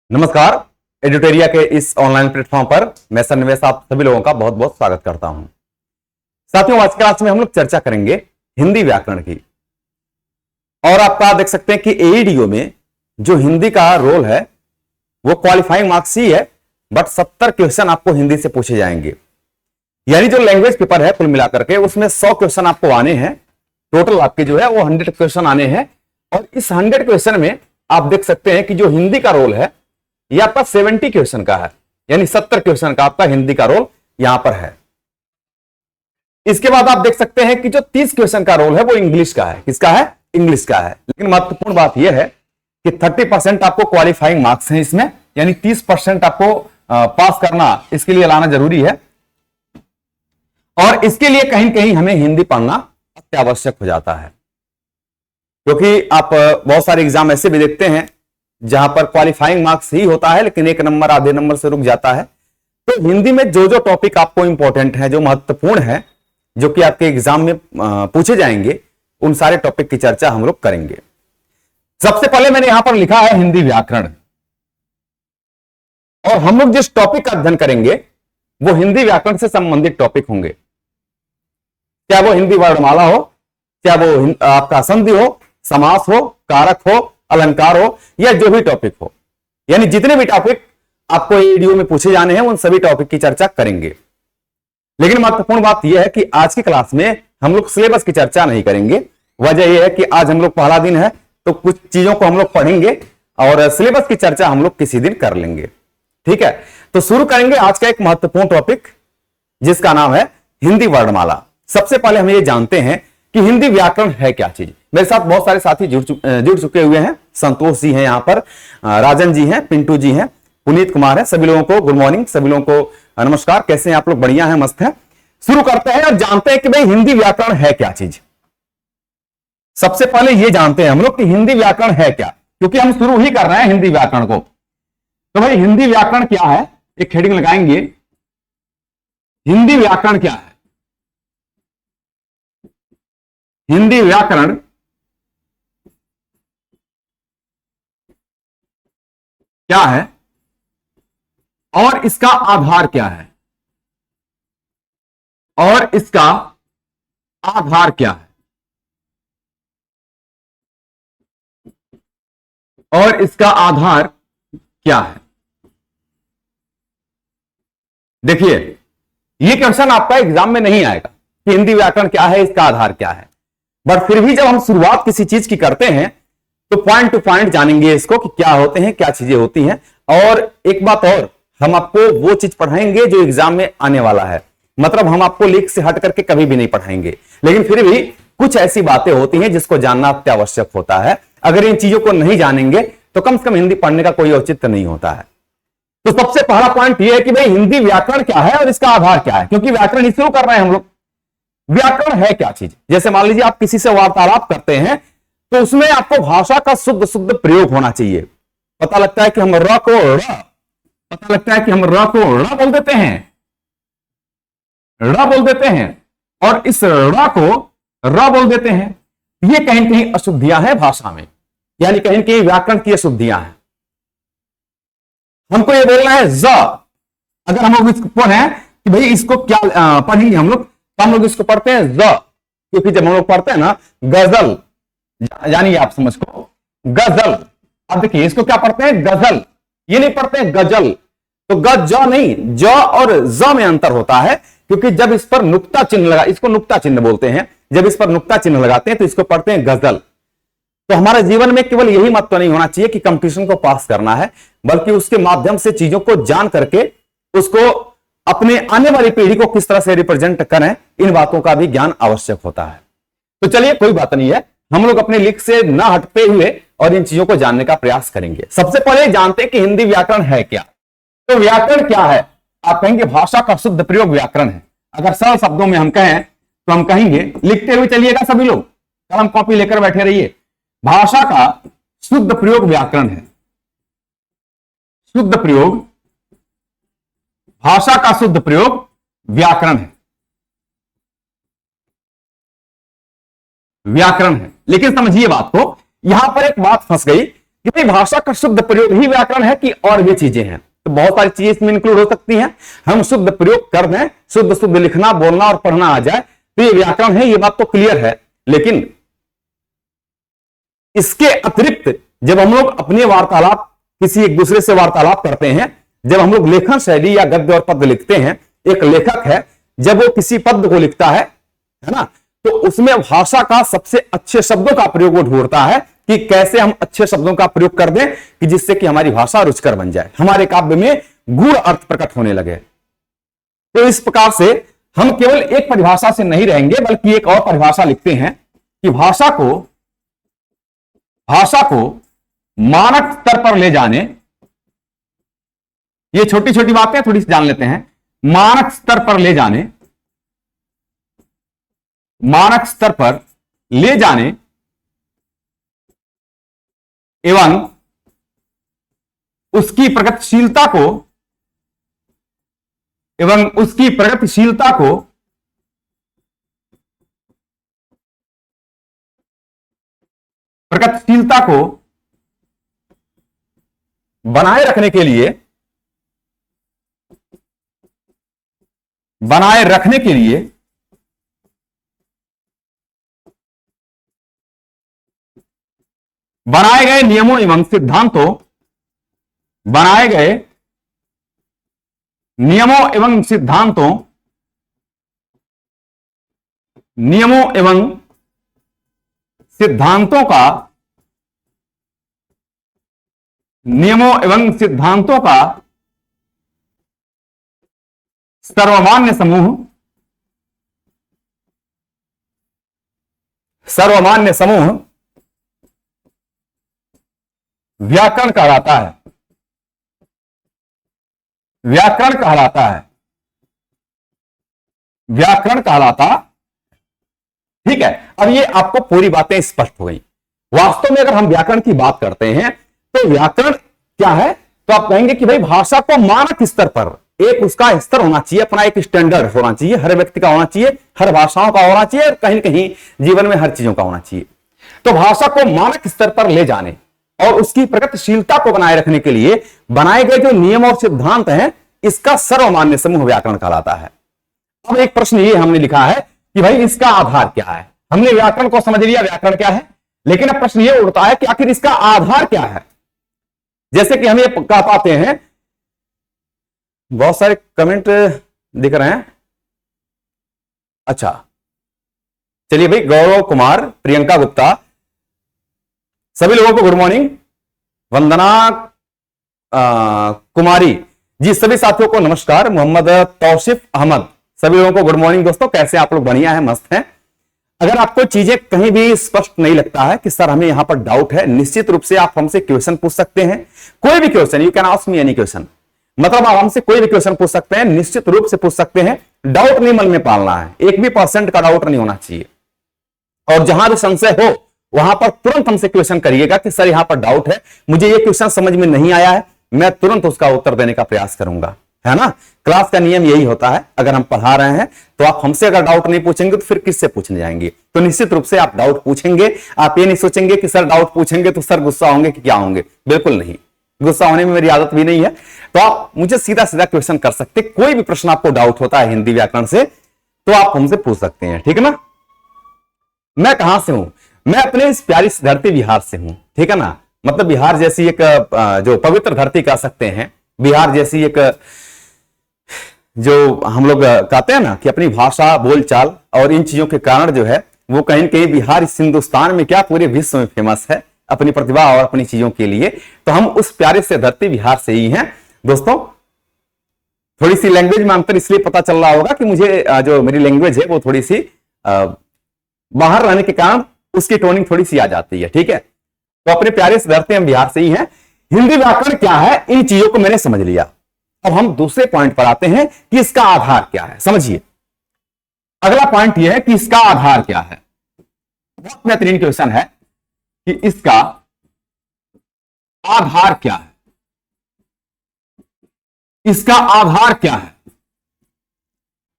नमस्कार। एडुटेरिया के इस ऑनलाइन प्लेटफॉर्म पर मैं सन्निवेश आप सभी लोगों का बहुत बहुत स्वागत करता हूं। साथियों, आज क्लास में हम लोग चर्चा करेंगे हिंदी व्याकरण की। और आपका देख सकते हैं कि एईडीओ में जो हिंदी का रोल है वो क्वालिफाइंग मार्क्स ही है, बट 70 क्वेश्चन आपको हिंदी से पूछे जाएंगे। यानी जो लैंग्वेज पेपर है कुल मिलाकर के उसमें 100 क्वेश्चन आपको आने हैं। टोटल आपके जो है वो 100 क्वेश्चन आने हैं। और इस 100 क्वेश्चन में आप देख सकते हैं कि जो हिंदी का रोल है ये आपका 70 क्वेश्चन का है, यानी 70 क्वेश्चन का आपका हिंदी का रोल यहां पर है। इसके बाद आप देख सकते हैं कि जो 30 क्वेश्चन का रोल है वो इंग्लिश का है। किसका है? इंग्लिश का है। लेकिन महत्वपूर्ण बात यह है कि 30% आपको क्वालिफाइंग मार्क्स हैं इसमें, यानी 30% आपको पास करना इसके लिए लाना जरूरी है। और इसके लिए कहीं कहीं हमें हिंदी पढ़ना अत्यावश्यक हो जाता है, क्योंकि आप बहुत सारे एग्जाम ऐसे भी देखते हैं जहां पर क्वालिफाइंग मार्क्स ही होता है लेकिन एक नंबर आधे नंबर से रुक जाता है। तो हिंदी में जो जो टॉपिक आपको इंपॉर्टेंट है, जो महत्वपूर्ण है, जो कि आपके एग्जाम में पूछे जाएंगे, उन सारे टॉपिक की चर्चा हम लोग करेंगे। सबसे पहले मैंने यहां पर लिखा है हिंदी व्याकरण। और हम लोग जिस टॉपिक का अध्ययन करेंगे वो हिंदी व्याकरण से संबंधित टॉपिक होंगे। क्या वो हिंदी वर्णमाला हो, क्या वो आपका संधि हो, समास हो, कारक हो, अलंकार हो, या जो भी टॉपिक हो, यानी जितने भी टॉपिक आपको वीडियो में पूछे जाने हैं उन सभी टॉपिक की चर्चा करेंगे। लेकिन महत्वपूर्ण बात यह है कि आज की क्लास में हम लोग सिलेबस की चर्चा नहीं करेंगे। वजह यह है कि आज हम लोग पहला दिन है तो कुछ चीजों को हम लोग पढ़ेंगे और सिलेबस की चर्चा हम लोग किसी दिन कर लेंगे। ठीक है, तो शुरू करेंगे आज का एक महत्वपूर्ण टॉपिक जिसका नाम है हिंदी वर्णमाला। सबसे पहले हम ये जानते हैं कि हिंदी व्याकरण है क्या चीज। मेरे साथ बहुत सारे साथी जुड़ चुके हुए हैं। संतोष जी हैं यहाँ पर, राजन जी हैं, पिंटू जी हैं, पुनीत कुमार है। सभी लोगों को गुड मॉर्निंग, सभी लोगों को नमस्कार। कैसे हैं आप लोग? बढ़िया हैं, मस्त हैं। शुरू करते हैं और जानते हैं कि भाई हिंदी व्याकरण है क्या चीज। सबसे पहले ये जानते हैं हम लोग कि हिंदी व्याकरण है क्या, क्योंकि हम शुरू ही कर रहे हैं हिंदी व्याकरण को। तो भाई हिंदी व्याकरण क्या है, एक हेडिंग लगाएंगे, हिंदी व्याकरण क्या है। हिंदी व्याकरण क्या है और इसका आधार क्या है, और इसका आधार क्या है, और इसका आधार क्या है। देखिए, ये क्वेश्चन आपका एग्जाम में नहीं आएगा कि हिंदी व्याकरण क्या है, इसका आधार क्या है, बट फिर भी जब हम शुरुआत किसी चीज की करते हैं तो पॉइंट टू पॉइंट जानेंगे इसको कि क्या होते हैं, क्या चीजें होती हैं। और एक बात और, हम आपको वो चीज पढ़ाएंगे जो एग्जाम में आने वाला है। मतलब हम आपको लीक से हट करके कभी भी नहीं पढ़ाएंगे, लेकिन फिर भी कुछ ऐसी बातें होती हैं जिसको जानना अत्यावश्यक होता है। अगर इन चीजों को नहीं जानेंगे तो कम से कम हिंदी पढ़ने का कोई औचित्य नहीं होता है। तो सबसे पहला पॉइंट यह है कि भाई हिंदी व्याकरण क्या है और इसका आधार क्या है, क्योंकि व्याकरण ही शुरू कर रहे हैं हम लोग। व्याकरण है क्या चीज? जैसे मान लीजिए आप किसी से वार्तालाप करते हैं तो उसमें आपको भाषा का शुद्ध शुद्ध प्रयोग होना चाहिए। पता लगता है कि हम र को ड़, पता लगता है कि हम र को ड़ बोल देते हैं, ड़ बोल देते हैं, और इस ड़ को र बोल देते हैं। ये कहीं कहीं अशुद्धियां हैं भाषा में, यानी कहीं कहीं व्याकरण की अशुद्धियां हैं। हमको ये बोलना है ज। अगर हम लोग इसको पढ़ें कि भाई इसको क्या पढ़ेंगे हम लोग, तो हम लोग इसको पढ़ते हैं ज, क्योंकि जब हम लोग पढ़ते हैं ना गजल, जानिए आप समझ को, गजल। अब देखिए इसको क्या पढ़ते हैं? गजल। ये नहीं पढ़ते हैं गजल। तो ग ज नहीं, ज और ज में अंतर होता है, क्योंकि जब इस पर नुक्ता चिन्ह लगा, इसको नुक्ता चिन्ह बोलते हैं, जब इस पर नुक्ता चिन्ह लगाते हैं तो इसको पढ़ते हैं गजल। तो हमारे जीवन में केवल यही महत्व नहीं होना चाहिए कि कंपटीशन को पास करना है, बल्कि उसके माध्यम से चीजों को जान करके उसको अपने आने वाली पीढ़ी को किस तरह से रिप्रेजेंट करें, इन बातों का भी ज्ञान आवश्यक होता है। तो चलिए कोई बात नहीं है, हम लोग अपने लिख से ना हटते हुए और इन चीजों को जानने का प्रयास करेंगे। सबसे पहले जानते हैं कि हिंदी व्याकरण है क्या। तो व्याकरण क्या है? आप कहेंगे भाषा का शुद्ध प्रयोग व्याकरण है। अगर सरल शब्दों में हम कहें तो हम कहेंगे, लिखते हुए चलिएगा सभी लोग, कलम कॉपी लेकर बैठे रहिए। भाषा का शुद्ध प्रयोग व्याकरण है। शुद्ध प्रयोग, भाषा का शुद्ध प्रयोग व्याकरण है, व्याकरण है। लेकिन समझिए बात को, यहां पर एक बात फंस गई कि भाई भाषा का शुद्ध प्रयोग ही व्याकरण है कि और भी चीजें हैं। तो बहुत सारी चीजें इसमें इंक्लूड हो सकती हैं। हम शुद्ध प्रयोग कर दें, शुद्ध शुद्ध लिखना बोलना और पढ़ना आ जाए तो ये व्याकरण है, ये बात तो क्लियर है। लेकिन इसके अतिरिक्त जब हम लोग अपने वार्तालाप किसी एक दूसरे से वार्तालाप करते हैं, जब हम लोग लेखन शैली या गद्य और पद्य लिखते हैं, एक लेखक है जब वो किसी पद्य को लिखता है ना, तो उसमें भाषा का सबसे अच्छे शब्दों का प्रयोग वो ढूंढता है कि कैसे हम अच्छे शब्दों का प्रयोग कर दें कि जिससे कि हमारी भाषा रुचिकर बन जाए, हमारे काव्य में गूढ़ अर्थ प्रकट होने लगे। तो इस प्रकार से हम केवल एक परिभाषा से नहीं रहेंगे, बल्कि एक और परिभाषा लिखते हैं कि भाषा को मानक स्तर पर ले जाने, ये छोटी छोटी बातें थोड़ी सी जान लेते हैं। मानक स्तर पर ले जाने, मानक स्तर पर ले जाने एवं उसकी प्रगतिशीलता को बनाए रखने के लिए बनाए गए नियमों एवं सिद्धांतों का सर्वमान्य समूह व्याकरण कहलाता है। ठीक है, अब ये आपको पूरी बातें स्पष्ट हो गई। वास्तव में अगर हम व्याकरण की बात करते हैं तो व्याकरण क्या है, तो आप कहेंगे कि भाई भाषा को मानक स्तर पर एक उसका स्तर होना चाहिए, अपना एक स्टैंडर्ड होना चाहिए, हर व्यक्ति का होना चाहिए, हर भाषाओं का होना चाहिए, और कहीं न कहीं जीवन में हर चीजों का होना चाहिए। तो भाषा को मानक स्तर पर ले जाने और उसकी प्रगतिशीलता को बनाए रखने के लिए बनाए गए जो नियम और सिद्धांत हैं, इसका सर्वमान्य समूह व्याकरण कहलाता है। अब एक प्रश्न ये हमने लिखा है कि भाई इसका आधार क्या है। हमने व्याकरण को समझ लिया, व्याकरण क्या है, लेकिन अब प्रश्न ये उठता है कि आखिर इसका आधार क्या है। जैसे कि हम ये कह पाते हैं, बहुत सारे कमेंट दिख रहे हैं। अच्छा चलिए भाई, गौरव कुमार, प्रियंका गुप्ता, सभी लोगों को गुड मॉर्निंग। वंदना कुमारी जी, सभी साथियों को नमस्कार। मोहम्मद तौसिफ अहमद, सभी लोगों को गुड मॉर्निंग। दोस्तों कैसे आप लोग? बढ़िया है, मस्त है। अगर आपको चीजें कहीं भी स्पष्ट नहीं लगता है कि सर हमें यहां पर डाउट है, निश्चित रूप से आप हमसे क्वेश्चन पूछ सकते हैं। कोई भी question, you can ask me any question, मतलब आप हमसे कोई भी क्वेश्चन पूछ सकते हैं, निश्चित रूप से पूछ सकते हैं। डाउट नहीं मन में पालना है, 1% का डाउट नहीं होना चाहिए। और जहां भी संशय हो वहां पर तुरंत हमसे क्वेश्चन करिएगा कि सर यहां पर डाउट है, मुझे ये क्वेश्चन समझ में नहीं आया है, मैं तुरंत उसका उत्तर देने का प्रयास करूंगा, है ना। क्लास का नियम यही होता है। अगर हम पढ़ा रहे हैं तो आप हमसे अगर डाउट नहीं पूछेंगे तो फिर किससे पूछने जाएंगे। तो निश्चित रूप से आप डाउट पूछेंगे। आप ये नहीं सोचेंगे कि सर डाउट पूछेंगे तो सर गुस्सा होंगे कि क्या होंगे, बिल्कुल नहीं, गुस्सा होने में मेरी आदत भी नहीं है। तो आप मुझे सीधा सीधा क्वेश्चन कर सकते, कोई भी प्रश्न आपको डाउट होता है हिंदी व्याकरण से तो आप हमसे पूछ सकते हैं, ठीक है ना। मैं कहां से हूं? मैं अपने इस प्यारी धरती बिहार से हूं, ठीक है ना। मतलब बिहार जैसी एक जो पवित्र धरती कह सकते हैं, बिहार जैसी एक जो हम लोग कहते हैं ना कि अपनी भाषा बोलचाल और इन चीजों के कारण जो है वो कहीं न कहीं बिहार इस हिंदुस्तान में क्या पूरे विश्व में फेमस है अपनी प्रतिभा और अपनी चीजों के लिए। तो हम उस प्यारे से धरती बिहार से ही हैं। दोस्तों थोड़ी सी लैंग्वेज में अंतर इसलिए पता चल रहा होगा कि मुझे जो मेरी लैंग्वेज है वो थोड़ी सी बाहर रहने के कारण उसकी टोनिंग थोड़ी सी आ जाती है, ठीक है। तो अपने प्यारे से धरती हम बिहार से ही हैं। हिंदी व्याकरण क्या है, इन चीजों को मैंने समझ लिया। अब हम दूसरे पॉइंट पर आते हैं कि इसका आधार क्या है। समझिए, अगला पॉइंट यह है कि इसका आधार क्या है। बहुत बेहतरीन क्वेश्चन है कि इसका आधार क्या है। इसका आधार क्या है?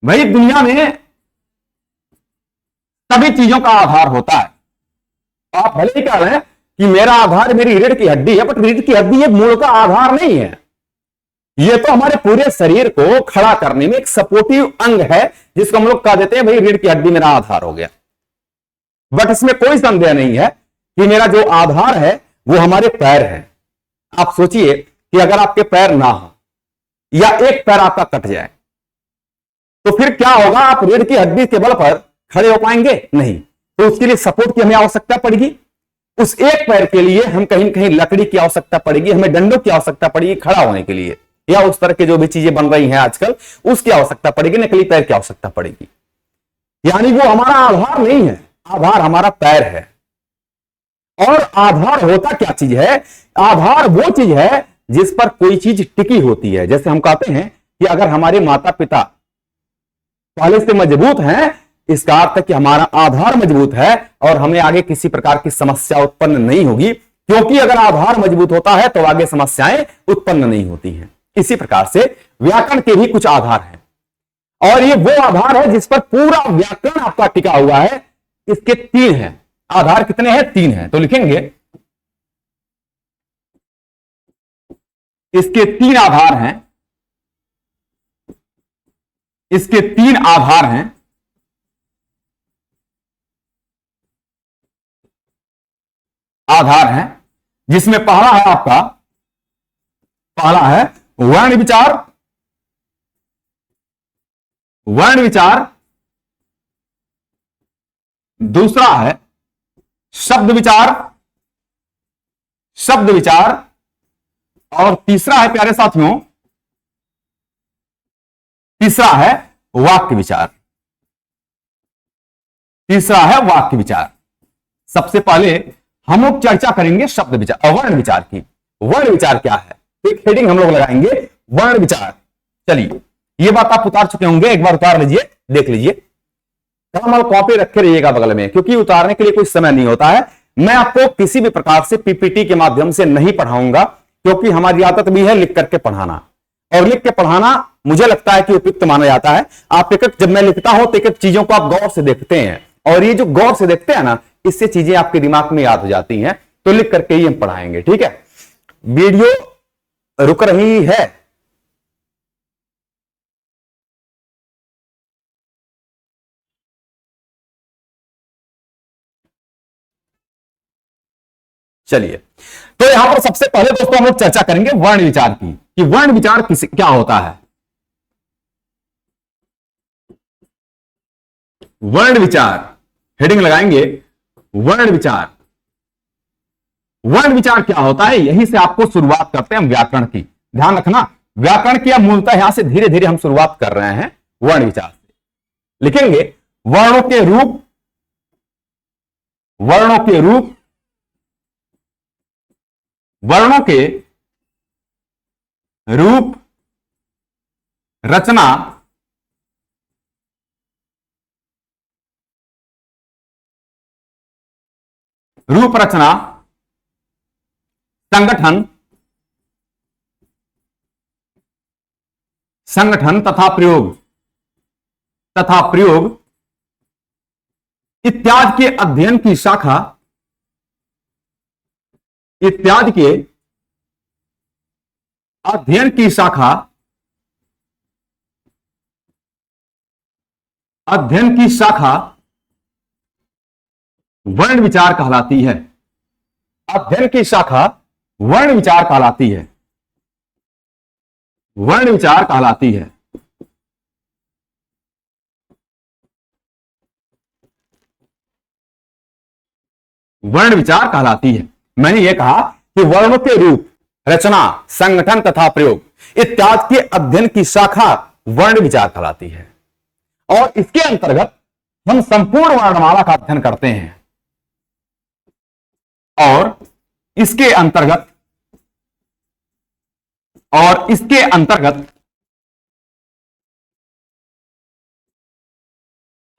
भाई दुनिया में सभी चीजों का आधार होता है। आप भले ही कह रहे हैं कि मेरा आधार मेरी रीढ़ की हड्डी है, बट रीढ़ की हड्डी ये मूल का आधार नहीं है। ये तो हमारे पूरे शरीर को खड़ा करने में एक सपोर्टिव अंग है, जिसको हम लोग कह देते हैं भाई रीढ़ की हड्डी मेरा आधार हो गया। बट इसमें कोई संदेह नहीं है कि मेरा जो आधार है वो हमारे पैर है। आप सोचिए कि अगर आपके पैर ना हो या एक पैर आपका कट जाए तो फिर क्या होगा? आप रीढ़ की हड्डी के बल पर खड़े हो पाएंगे? नहीं। तो उसके लिए सपोर्ट की हमें आवश्यकता पड़ेगी। उस एक पैर के लिए हम कहीं कहीं लकड़ी की आवश्यकता पड़ेगी, हमें डंडों की आवश्यकता पड़ेगी खड़ा होने के लिए, या उस तरह की जो भी चीजें बन रही हैं आजकल उसकी आवश्यकता पड़ेगी, नकली पैर की आवश्यकता पड़ेगी। यानी वो हमारा आधार नहीं है, आधार हमारा पैर है। और आधार होता क्या चीज है? आधार वो चीज है जिस पर कोई चीज टिकी होती है। जैसे हम कहते हैं कि अगर हमारे माता पिता पहले से मजबूत हैं, इसका अर्थ है कि हमारा आधार मजबूत है और हमें आगे किसी प्रकार की समस्या उत्पन्न नहीं होगी, क्योंकि अगर आधार मजबूत होता है तो आगे समस्याएं उत्पन्न नहीं होती हैं। इसी प्रकार से व्याकरण के भी कुछ आधार हैं, और ये वो आधार है जिस पर पूरा व्याकरण आपका टिका हुआ है। इसके 3 हैं आधार। कितने हैं? 3 हैं। तो लिखेंगे इसके 3 आधार हैं, इसके 3 आधार हैं। आधार हैं जिसमें पहला है आपका, पहला है वर्ण विचार। वर्ण विचार। दूसरा है शब्द विचार। शब्द विचार। और तीसरा है प्यारे साथियों, तीसरा है वाक्य विचार। तीसरा है वाक्य विचार। सबसे पहले हम लोग चर्चा करेंगे शब्द विचार, वर्ण विचार की। वर्ण विचार क्या है? एक हेडिंग हम लोग लगाएंगे, वर्ण विचार। चलिए, ये बात आप उतार चुके होंगे, एक बार उतार लीजिए, देख लीजिए। कलम कॉपी रखे रहिएगा बगल में, क्योंकि उतारने के लिए कोई समय नहीं होता है। मैं आपको किसी भी प्रकार से पीपीटी के माध्यम से नहीं पढ़ाऊंगा, क्योंकि हमारी आदत भी है लिख करके पढ़ाना, और लिख के पढ़ाना मुझे लगता है कि उपयुक्त माना जाता है। आप एक जब मैं लिखता हूं तो एक चीजों को आप गौर से देखते हैं, और ये जो गौर से देखते हैं ना, इससे चीजें आपके दिमाग में याद हो जाती हैं। तो लिख करके ही हम पढ़ाएंगे, ठीक है? वीडियो रुक रही है। चलिए, तो यहां पर सबसे पहले दोस्तों हम लोग चर्चा करेंगे वर्ण विचार की, कि वर्ण विचार क्या होता है। वर्ण विचार हेडिंग लगाएंगे, वर्ण विचार। वर्ण विचार क्या होता है, यहीं से आपको शुरुआत करते हैं हम व्याकरण की। ध्यान रखना, व्याकरण की अब मूलतः यहां से धीरे धीरे हम शुरुआत कर रहे हैं वर्ण विचार से। लिखेंगे वर्णों के रूप। वर्णों के रूप। वर्णों के रूप, रचना, रूप रचना, संगठन, संगठन तथा प्रयोग, तथा प्रयोग इत्यादि के अध्ययन की शाखा, इत्यादि के अध्ययन की शाखा, अध्ययन की शाखा वर्ण विचार कहलाती है। अध्ययन की शाखा वर्ण विचार कहलाती है। वर्ण विचार कहलाती है। वर्ण विचार कहलाती है। मैंने यह कहा कि वर्णों के रूप, रचना, संगठन तथा प्रयोग इत्यादि के अध्ययन की शाखा वर्ण विचार कहलाती है, और इसके अंतर्गत हम संपूर्ण वर्णमाला का अध्ययन करते हैं। और इसके अंतर्गत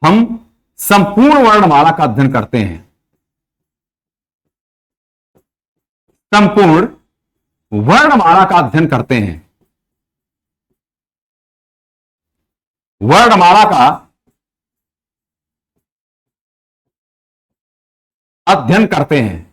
हम संपूर्ण वर्णमाला का अध्ययन करते हैं। संपूर्ण वर्णमाला का अध्ययन करते हैं। वर्णमाला का अध्ययन करते हैं।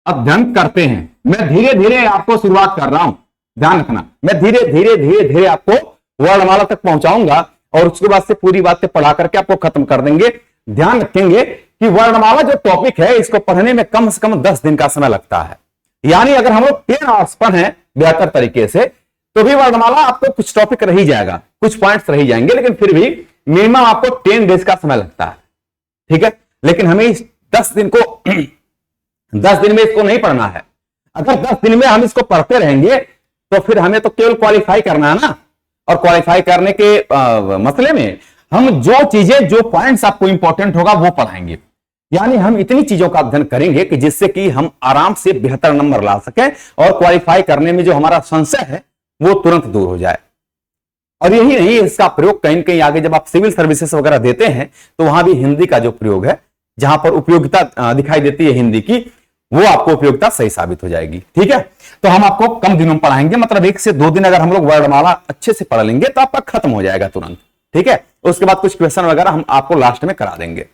अध्ययन करते हैं। मैं धीरे धीरे आपको शुरुआत कर रहा हूं, ध्यान रखना, मैं धीरे धीरे धीरे धीरे आपको वर्णमाला तक पहुंचाऊंगा और उसके बाद से पूरी बातें पढ़ा करके आपको खत्म कर देंगे। ध्यान रखेंगे कि वर्णमाला जो टॉपिक है इसको पढ़ने में कम से कम 10 दिन का समय लगता है। यानी अगर हम लोग 10 आवर्स पढ़ें बेहतर तरीके से तो भी वर्णमाला आपको कुछ टॉपिक रह ही जाएगा, कुछ पॉइंट्स रह जाएंगे, लेकिन फिर भी मिनिमम आपको 10 डेज का समय लगता है। ठीक है, लेकिन हमें इस 10 दिन को 10 दिन में इसको नहीं पढ़ना है। अगर 10 दिन में हम इसको पढ़ते रहेंगे तो फिर हमें तो केवल क्वालिफाई करना है ना, और क्वालिफाई करने के मसले में हम जो चीजें, जो पॉइंट्स आपको इंपॉर्टेंट होगा वो पढ़ाएंगे। यानी हम इतनी चीजों का अध्ययन करेंगे कि जिससे कि हम आराम से बेहतर नंबर ला सकें और क्वालिफाई करने में जो हमारा संशय है वो तुरंत दूर हो जाए। और यही नहीं, इसका प्रयोग कहीं कहीं आगे जब आप सिविल सर्विसेज वगैरह देते हैं तो वहां भी हिंदी का जो प्रयोग है, जहां पर उपयोगिता दिखाई देती है हिंदी की, वो आपको उपयोगिता सही साबित हो जाएगी। ठीक है, तो हम आपको कम दिनों में पढ़ाएंगे, मतलब 1 से 2 दिन अगर हम लोग वर्णमाला अच्छे से पढ़ लेंगे तो आपका खत्म हो जाएगा तुरंत। ठीक है, उसके बाद कुछ क्वेश्चन वगैरह हम आपको लास्ट में करा देंगे।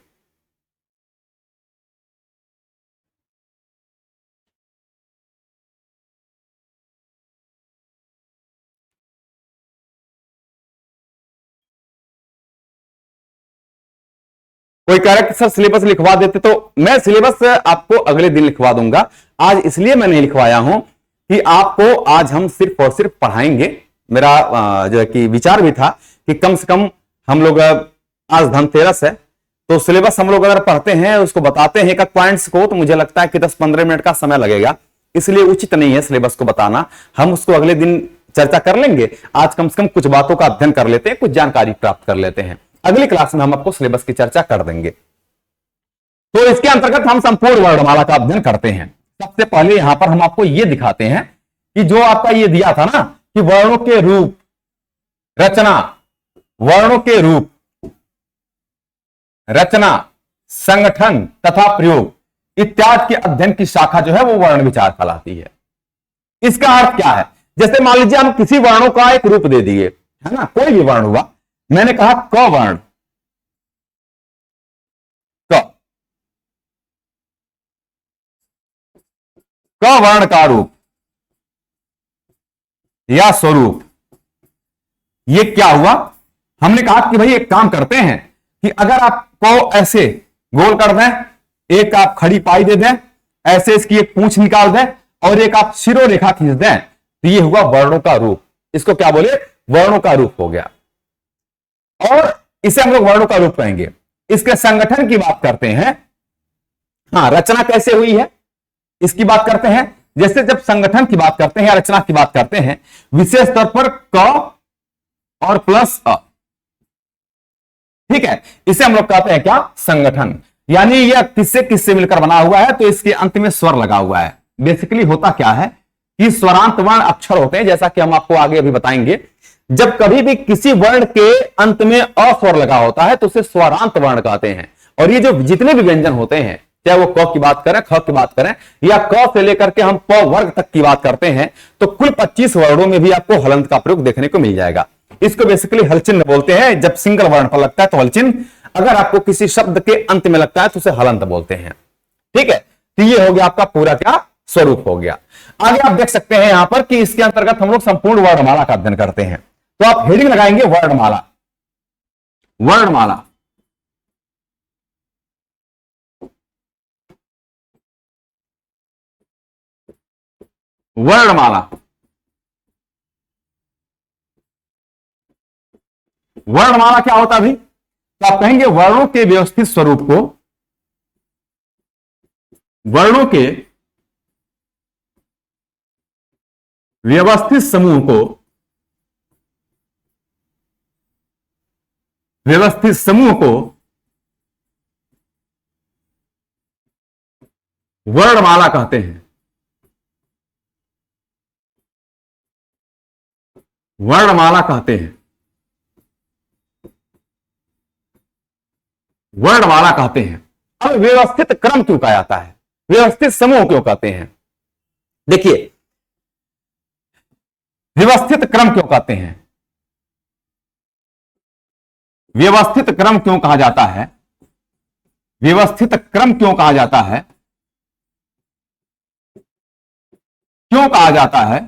कोई कह रहा है कि सर सिलेबस लिखवा देते, तो मैं सिलेबस आपको अगले दिन लिखवा दूंगा। आज इसलिए मैं नहीं लिखवाया हूं कि आपको आज हम सिर्फ और सिर्फ पढ़ाएंगे। मेरा जो है कि विचार भी था कि कम से कम हम लोग, आज धनतेरस है तो सिलेबस हम लोग अगर पढ़ते हैं, उसको बताते हैं एक पॉइंट्स को, तो मुझे लगता है कि 10-15 मिनट का समय लगेगा, इसलिए उचित नहीं है सिलेबस को बताना। हम उसको अगले दिन चर्चा कर लेंगे। आज कम से कम कुछ बातों का अध्ययन कर लेते हैं, कुछ जानकारी प्राप्त कर लेते हैं। अगली क्लास में हम आपको सिलेबस की चर्चा कर देंगे। तो इसके अंतर्गत हम संपूर्ण वर्णमाला का अध्ययन करते हैं। सबसे पहले यहां पर हम आपको यह दिखाते हैं कि जो आपका ये दिया था ना कि वर्णों के रूप, रचना, वर्णों के रूप, रचना, संगठन तथा प्रयोग इत्यादि के अध्ययन की शाखा जो है वो वर्ण विचार कहलाती है। इसका अर्थ क्या है? जैसे मान लीजिए हम किसी वर्णों का एक रूप दे दिए, है ना, कोई भी वर्ण हुआ, मैंने कहा क वर्ण, क वर्ण का रूप या स्वरूप, ये क्या हुआ? हमने कहा कि भाई एक काम करते हैं कि अगर आपको ऐसे गोल कर दें, एक आप खड़ी पाई दे दें, ऐसे इसकी एक पूंछ निकाल दें और एक आप शिरोरेखा खींच दें, तो ये हुआ वर्णों का रूप। इसको क्या बोले? वर्णों का रूप हो गया। और इसे हम लोग वर्णों का रूप कहेंगे। इसके संगठन की बात करते हैं। हाँ, रचना कैसे हुई है इसकी बात करते हैं। जैसे जब संगठन की बात करते हैं या रचना की बात करते हैं, विशेष तौर पर क और प्लस अ, ठीक है, इसे हम लोग कहते हैं क्या? संगठन। यानी यह किससे किससे मिलकर बना हुआ है, तो इसके अंत में स्वर लगा हुआ है। बेसिकली होता क्या है कि स्वरांत वर्ण अक्षर होते हैं, जैसा कि हम आपको आगे अभी बताएंगे। जब कभी भी किसी वर्ण के अंत में अस्वर लगा होता है तो उसे स्वरांत वर्ण कहते हैं। और ये जो जितने भी व्यंजन होते हैं, चाहे वो क की बात करें, ख की बात करें, या क से लेकर के हम प वर्ग तक की बात करते हैं, तो कुल 25 वर्णों में भी आपको हलंत का प्रयोग देखने को मिल जाएगा। इसको बेसिकली हलचिन्ह बोलते हैं। जब सिंगल वर्ण पर लगता है तो हलचिन्ह, अगर आपको किसी शब्द के अंत में लगता है तो उसे हलंत बोलते हैं। ठीक है, तो ये हो गया आपका पूरा क्या? स्वरूप हो गया। आगे आप देख सकते हैं यहां पर कि इसके अंतर्गत हम लोग संपूर्ण वर्णमाला का अध्ययन करते हैं। तो आप हेडिंग लगाएंगे वर्णमाला। वर्णमाला, वर्णमाला, वर्णमाला क्या होता भी? तो आप कहेंगे वर्णों के व्यवस्थित स्वरूप को, वर्णों के व्यवस्थित समूह को, व्यवस्थित समूह को वर्णमाला कहते हैं। वर्णमाला कहते हैं, वर्णमाला कहते हैं। अब व्यवस्थित क्रम क्यों कहा जाता है, व्यवस्थित समूह क्यों कहते हैं? देखिए, व्यवस्थित क्रम क्यों कहते हैं? व्यवस्थित क्रम क्यों कहा जाता है? व्यवस्थित क्रम क्यों कहा जाता है? क्यों कहा जाता है,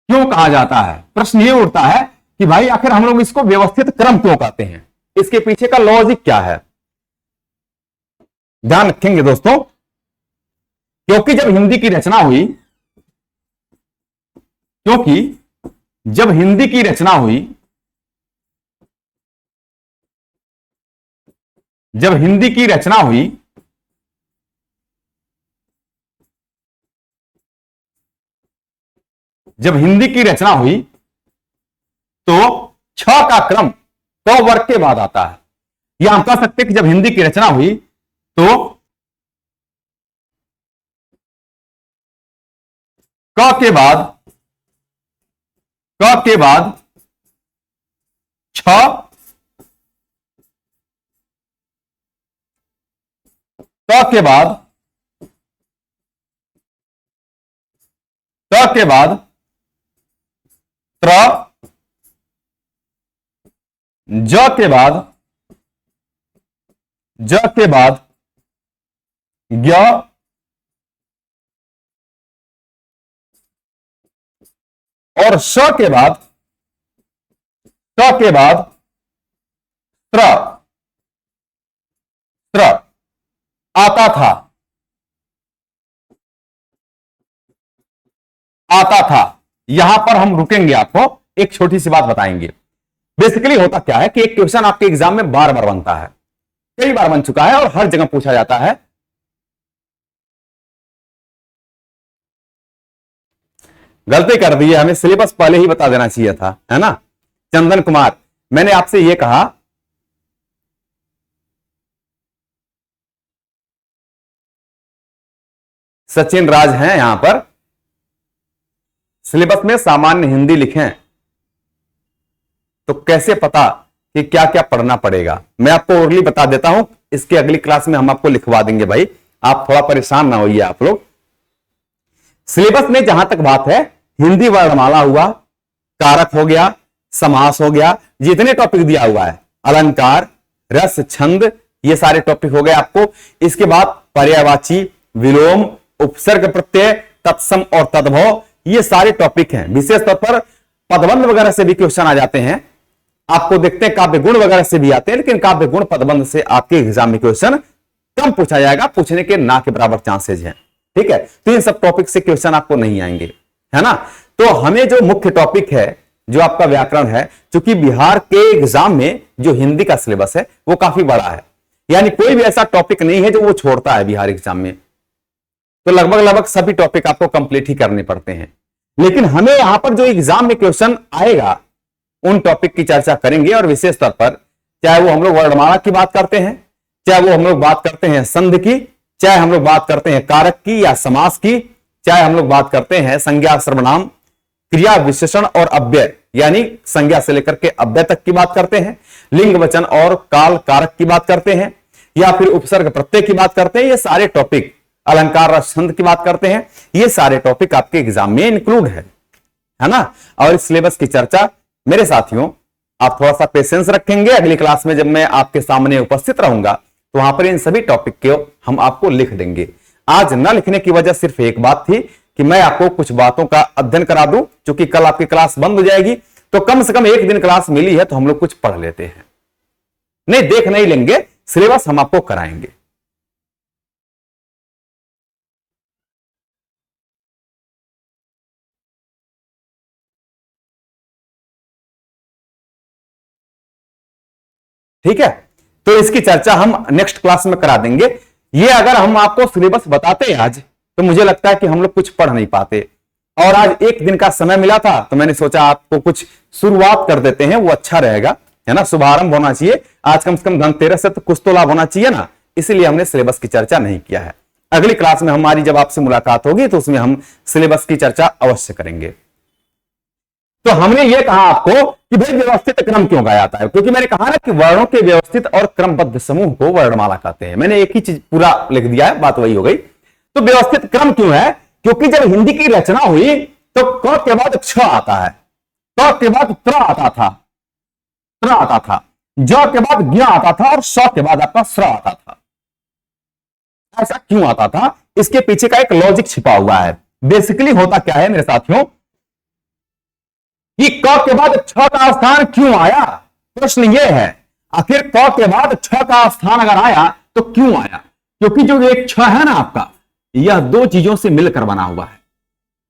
क्यों कहा जाता है? प्रश्न ये उठता है कि भाई आखिर हम लोग इसको व्यवस्थित क्रम क्यों कहते हैं, इसके पीछे का लॉजिक क्या है? ध्यान रखेंगे दोस्तों, क्योंकि जब हिंदी की रचना हुई, क्योंकि जब हिंदी की रचना हुई, जब हिंदी की रचना हुई जब हिंदी की रचना हुई तो छ का क्रम क वर्ग के बाद आता है। या हम कह सकते हैं कि जब हिंदी की रचना हुई तो क के बाद छ, क के बाद त्र, ज के बाद ज्ञ, और श के बाद त्र आता था। यहां पर हम रुकेंगे, आपको एक छोटी सी बात बताएंगे। बेसिकली होता क्या है कि एक क्वेश्चन आपके एग्जाम में बार बार बनता है, कई बार बन चुका है और हर जगह पूछा जाता है। गलती कर दी है, हमें सिलेबस पहले ही बता देना चाहिए था, है ना चंदन कुमार? मैंने आपसे यह कहा सचिन राज हैं यहां पर, सिलेबस में सामान्य हिंदी लिखें तो कैसे पता कि क्या क्या पढ़ना पड़ेगा? मैं आपको ओरली बता देता हूं, इसके अगली क्लास में हम आपको लिखवा देंगे भाई, आप थोड़ा परेशान ना होइए आप लोग। सिलेबस में जहां तक बात है, हिंदी वर्णमाला हुआ, कारक हो गया, समास हो गया, जितने टॉपिक दिया हुआ है, अलंकार, रस, छंद, ये सारे टॉपिक हो गए आपको। इसके बाद पर्यायवाची, विलोम, उपसर्ग प्रत्यय, तत्सम और तद्भव, ये सारे टॉपिक हैं। विशेष तौर पर पदबंध वगैरह से भी क्वेश्चन आ जाते हैं, आपको देखते हैं काव्य गुण वगैरह से भी आते हैं, लेकिन काव्य गुण पदबंध से आपके एग्जाम में क्वेश्चन कम पूछा जाएगा, पूछने के ना के बराबर चांसेज हैं। ठीक है, तो इन सब टॉपिक से क्वेश्चन आपको नहीं आएंगे, है ना। तो हमें जो मुख्य टॉपिक है, जो आपका व्याकरण है, क्योंकि बिहार के एग्जाम में जो हिंदी का सिलेबस है वो काफी बड़ा है, यानी कोई भी ऐसा टॉपिक नहीं है जो वो छोड़ता है बिहार एग्जाम में, तो लगभग सभी टॉपिक आपको कंप्लीट ही करने पड़ते हैं। लेकिन हमें यहां पर जो एग्जाम में क्वेश्चन आएगा उन टॉपिक की चर्चा करेंगे, और विशेष तौर पर चाहे वो हम लोग वर्णमाला की बात करते हैं, चाहे वो हम लोग बात करते हैं संधि की, चाहे हम लोग बात करते हैं कारक की या समास की, चाहे हम लोग बात करते हैं संज्ञा, सर्वनाम, क्रिया, विशेषण और अव्यय, यानी संज्ञा से लेकर के अव्यय तक की बात करते हैं, लिंग, वचन और काल, कारक की बात करते हैं, या फिर उपसर्ग प्रत्यय की बात करते हैं, ये सारे टॉपिक, अलंकार, रस, छंद की बात करते हैं, ये सारे टॉपिक आपके एग्जाम में इंक्लूड है ना। और इस सिलेबस की चर्चा मेरे साथियों आप थोड़ा सा पेशेंस रखेंगे, अगली क्लास में जब मैं आपके सामने उपस्थित रहूंगा तो वहां पर इन सभी टॉपिक को हम आपको लिख देंगे। आज न लिखने की वजह सिर्फ एक बात थी कि मैं आपको कुछ बातों का अध्ययन करा दूं, क्योंकि कल आपकी क्लास बंद हो जाएगी, तो कम से कम एक दिन क्लास मिली है तो हम लोग कुछ पढ़ लेते हैं। नहीं, देख नहीं लेंगे, सिलेबस हम आपको कराएंगे। ठीक है, तो इसकी चर्चा हम नेक्स्ट क्लास में करा देंगे। ये अगर हम आपको सिलेबस बताते हैं आज, तो मुझे लगता है कि हम लोग कुछ पढ़ नहीं पाते, और आज एक दिन का समय मिला था तो मैंने सोचा आपको कुछ शुरुआत कर देते हैं, वो अच्छा रहेगा, है ना, शुभारंभ होना चाहिए। आज कम से कम धनतेरस से तो कुछ तो लाभ होना चाहिए ना, इसीलिए हमने सिलेबस की चर्चा नहीं किया है। अगली क्लास में हमारी जब आपसे मुलाकात होगी तो उसमें हम सिलेबस की चर्चा अवश्य करेंगे। तो हमने ये कहा आपको कि भाई व्यवस्थित क्रम क्यों कहा जाता है, क्योंकि मैंने कहा ना कि वर्णों के व्यवस्थित और क्रमबद्ध समूह को वर्णमाला कहते हैं। मैंने एक ही चीज पूरा लिख दिया है, बात वही हो गई। तो व्यवस्थित क्रम क्यों है, क्योंकि जब हिंदी की रचना हुई तो क के बाद क्ष आता है, क के बाद त्र आता था, ज के बाद ज्ञ आता था, और स के बाद आपका स्र आता था। ऐसा क्यों आता था, इसके पीछे का एक लॉजिक छिपा हुआ है। बेसिकली होता क्या है मेरे साथियों कि क के बाद छ का स्थान क्यों आया, प्रश्न यह है आखिर क के बाद छ का स्थान अगर आया तो क्यों आया, क्योंकि जो एक छ है ना आपका, यह दो चीजों से मिलकर बना हुआ है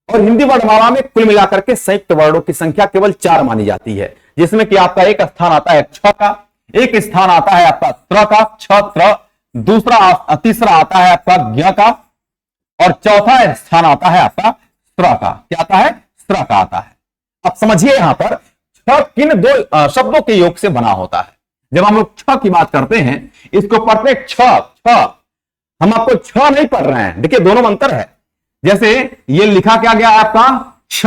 और हिंदी वर्णमाला में कुल मिलाकर के संयुक्त वर्णों की संख्या केवल 4 मानी जाती है, जिसमें कि आपका एक स्थान आता है छ का, एक स्थान आता है आपका त्र का, छ त्र, दूसरा तीसरा आता है आपका ज्ञ का, और चौथा स्थान आता है आपका स्त्र का। क्या आता है, स्त्र का आता है। अब समझिए यहां पर छ किन दो शब्दों के योग से बना होता है। जब हम लोग छ की बात करते हैं, इसको पढ़ते हैं छ छ, हम आपको छ नहीं पढ़ रहे हैं, देखिए दोनों में अंतर है। जैसे ये लिखा क्या गया आपका छ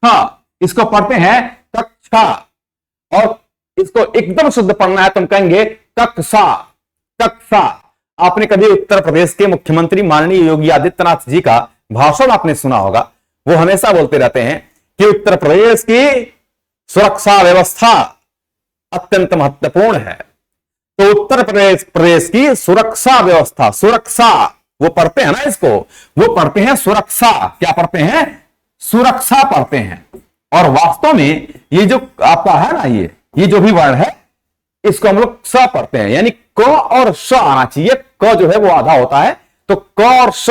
छ, इसको पढ़ते हैं कक्षा, और इसको एकदम शुद्ध पढ़ना है तो हम कहेंगे कक्षा कक्षा। आपने कभी उत्तर प्रदेश के मुख्यमंत्री माननीय योगी आदित्यनाथ जी का भाषण आपने सुना होगा, वो हमेशा बोलते रहते हैं कि उत्तर प्रदेश की सुरक्षा व्यवस्था अत्यंत महत्वपूर्ण है। तो उत्तर प्रदेश की सुरक्षा व्यवस्था, सुरक्षा वो पढ़ते हैं ना, इसको वो पढ़ते हैं सुरक्षा। क्या पढ़ते हैं, सुरक्षा पढ़ते हैं। और वास्तव में ये जो आपका है ना, ये जो भी वर्ण है इसको हम लोग स पढ़ते हैं, यानी क और श आना चाहिए। क जो है वो आधा होता है, तो क और श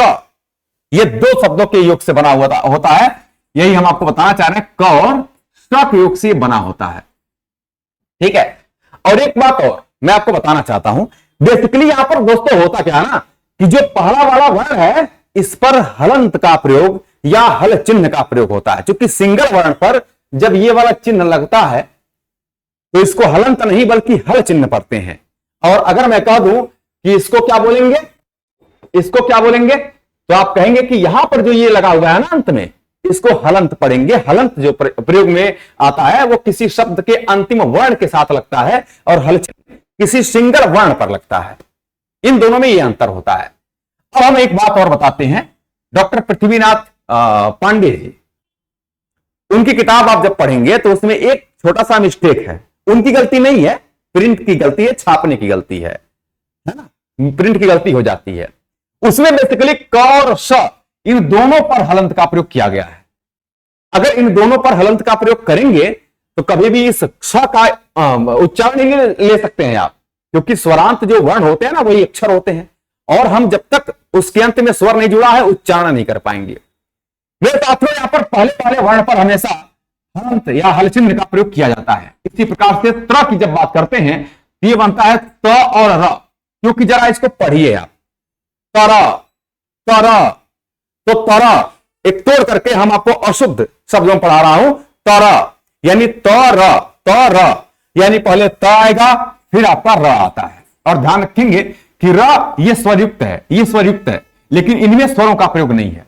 ये दो शब्दों के योग से बना हुआ होता है। यही हम आपको बताना चाह रहे हैं, क और श के योग से बना होता है। ठीक है। और एक बात और मैं आपको बताना चाहता हूं, बेसिकली यहां पर दोस्तों होता क्या है ना कि जो पहला वाला वर्ण है इस पर हलंत का प्रयोग या हल चिन्ह का प्रयोग होता है। क्योंकि सिंगल वर्ण पर जब ये वाला चिन्ह लगता है तो इसको हलंत नहीं बल्कि हल चिन्ह पढ़ते हैं। और अगर मैं कह दूं कि इसको क्या बोलेंगे, इसको क्या बोलेंगे, तो आप कहेंगे कि यहां पर जो ये लगा हुआ है ना अंत में, इसको हलंत पढ़ेंगे। हलंत जो प्रयोग में आता है वो किसी शब्द के अंतिम वर्ण के साथ लगता है और हल चिन्ह किसी सिंगल वर्ण पर लगता है। इन दोनों में ये अंतर होता है। अब हम एक बात और बताते हैं, डॉक्टर पृथ्वीनाथ पांडे जी, उनकी किताब आप जब पढ़ेंगे तो उसमें एक छोटा सा मिस्टेक है। उनकी गलती नहीं है, प्रिंट की गलती है, छापने की गलती है ना, प्रिंट की गलती हो जाती है। उसमें बेसिकली क और श इन दोनों पर हलंत का प्रयोग किया गया है। अगर इन दोनों पर हलंत का प्रयोग करेंगे तो कभी भी इस श का उच्चारण नहीं ले सकते हैं आप, क्योंकि स्वरांत जो वर्ण होते हैं ना वही अक्षर होते हैं, और हम जब तक उसके अंत में स्वर नहीं जुड़ा है उच्चारण नहीं कर पाएंगे। मेरे साथियों यहां पर पहले वर्ण पर हमेशा हलंत या हल चिन्ह का प्रयोग किया जाता है। इसी प्रकार से त्र की जब बात करते हैं तो ये बनता है त और र, क्योंकि जरा इसको पढ़िए आप, तर तर, तो तर एक तोड़ करके हम आपको अशुद्ध शब्दों में पढ़ा रहा हूं। तर यानी तर तर, यानी पहले त आएगा फिर आपका र आता है। और ध्यान रखेंगे कि र ये स्वरयुक्त है, ये स्वरयुक्त है, लेकिन इनमें स्वरों का प्रयोग नहीं है।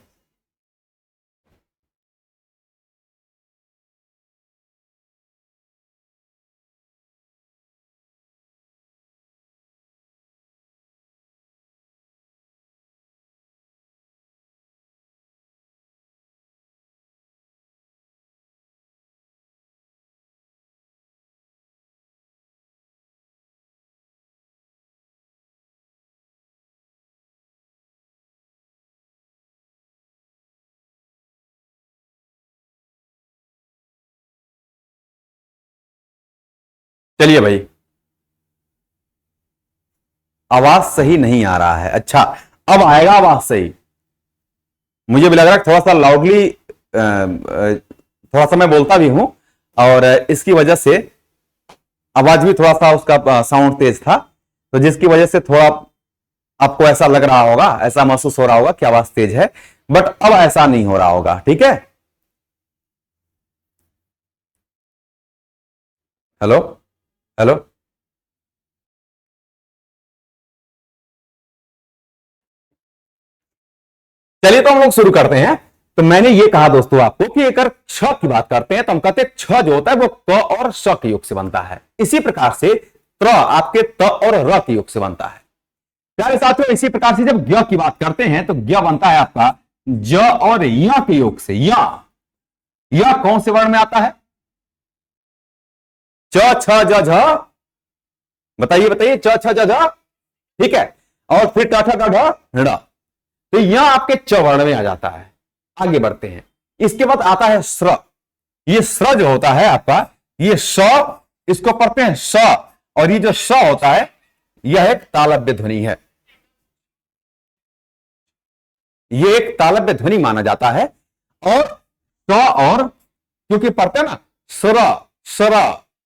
चलिए भाई, आवाज सही नहीं आ रहा है। अच्छा, अब आएगा आवाज सही। मुझे भी लग रहा है थोड़ा सा लाउडली थोड़ा सा मैं बोलता भी हूं और इसकी वजह से आवाज भी थोड़ा सा उसका साउंड तेज था, तो जिसकी वजह से थोड़ा आपको ऐसा लग रहा होगा, ऐसा महसूस हो रहा होगा कि आवाज तेज है, बट अब ऐसा नहीं हो रहा होगा। ठीक है। हेलो हेलो, चलिए तो हम लोग शुरू करते हैं। तो मैंने ये कहा दोस्तों आपको कि अगर छ की बात करते हैं तो हम कहते हैं छ जो होता है वो क और श के योग से बनता है। इसी प्रकार से त्र आपके त और र के योग से बनता है। प्यारे साथियों, इसी प्रकार से जब ज्ञ की बात करते हैं तो ज्ञ बनता है आपका ज और य के योग से। य कौन से वर्ण में आता है? च छ ज झ, बताइए बताइए, च छ ज झ। ठीक है। और फिर ट ठ ड ढ ड़, तो यहां आपके चवर्ण में आ जाता है। आगे बढ़ते हैं, इसके बाद आता है स्र। ये स्र जो होता है आपका, ये स, इसको पढ़ते हैं स, और ये जो स होता है यह एक तालव्य ध्वनि है, ये एक तालव्य ध्वनि माना जाता है। और स और क्योंकि पढ़ते हैं ना स्र स्र,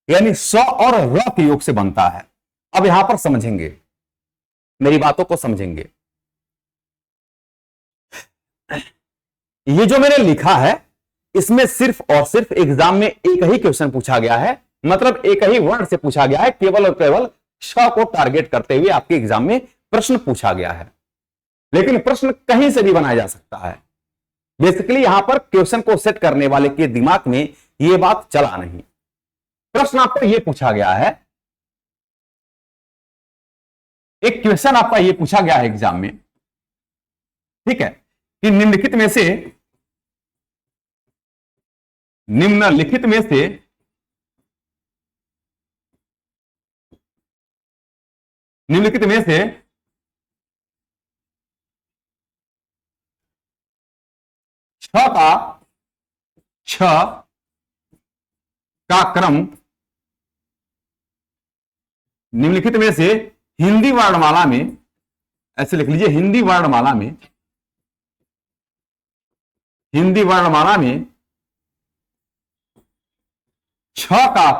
यानी स और र के योग से बनता है। अब यहां पर समझेंगे, मेरी बातों को समझेंगे। ये जो मैंने लिखा है इसमें सिर्फ और सिर्फ एग्जाम में एक ही क्वेश्चन पूछा गया है, मतलब एक ही वर्ण से पूछा गया है, केवल और केवल श को टारगेट करते हुए आपके एग्जाम में प्रश्न पूछा गया है। लेकिन प्रश्न कहीं से भी बनाया जा सकता है। बेसिकली यहां पर क्वेश्चन को सेट करने वाले के दिमाग में यह बात चला नहीं। प्रश्न आपको यह पूछा गया है, एक क्वेश्चन आपका यह पूछा गया है एग्जाम में, ठीक है, कि निम्नलिखित में से छ का क्रम, निम्नलिखित में से हिंदी वर्णमाला में, ऐसे लिख लीजिए, हिंदी वर्णमाला में छ का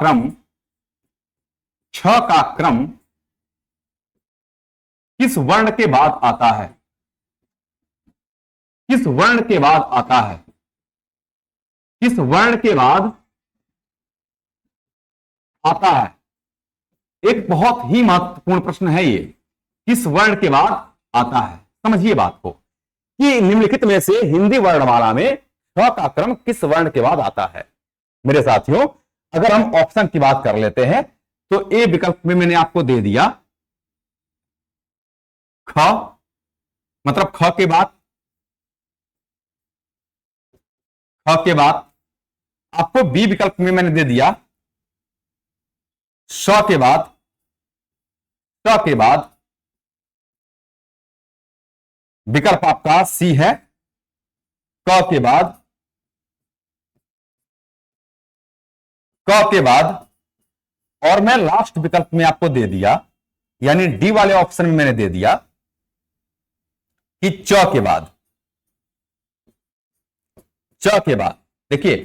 क्रम किस वर्ण के बाद आता है, किस वर्ण के बाद आता है, किस वर्ण के बाद आता है। एक बहुत ही महत्वपूर्ण प्रश्न है ये, किस वर्ण के बाद आता है। समझिए बात को कि निम्नलिखित में से हिंदी वर्णमाला में छ का क्रम किस वर्ण के बाद आता है। मेरे साथियों, अगर हम ऑप्शन की बात कर लेते हैं तो ए विकल्प में मैंने आपको दे दिया ख, मतलब ख के बाद आपको बी विकल्प में मैंने दे दिया श के बाद, ट के बाद विकल्प आपका सी है, क के बाद, और मैं लास्ट विकल्प में आपको दे दिया, यानी डी वाले ऑप्शन में मैंने दे दिया कि च के बाद, देखिए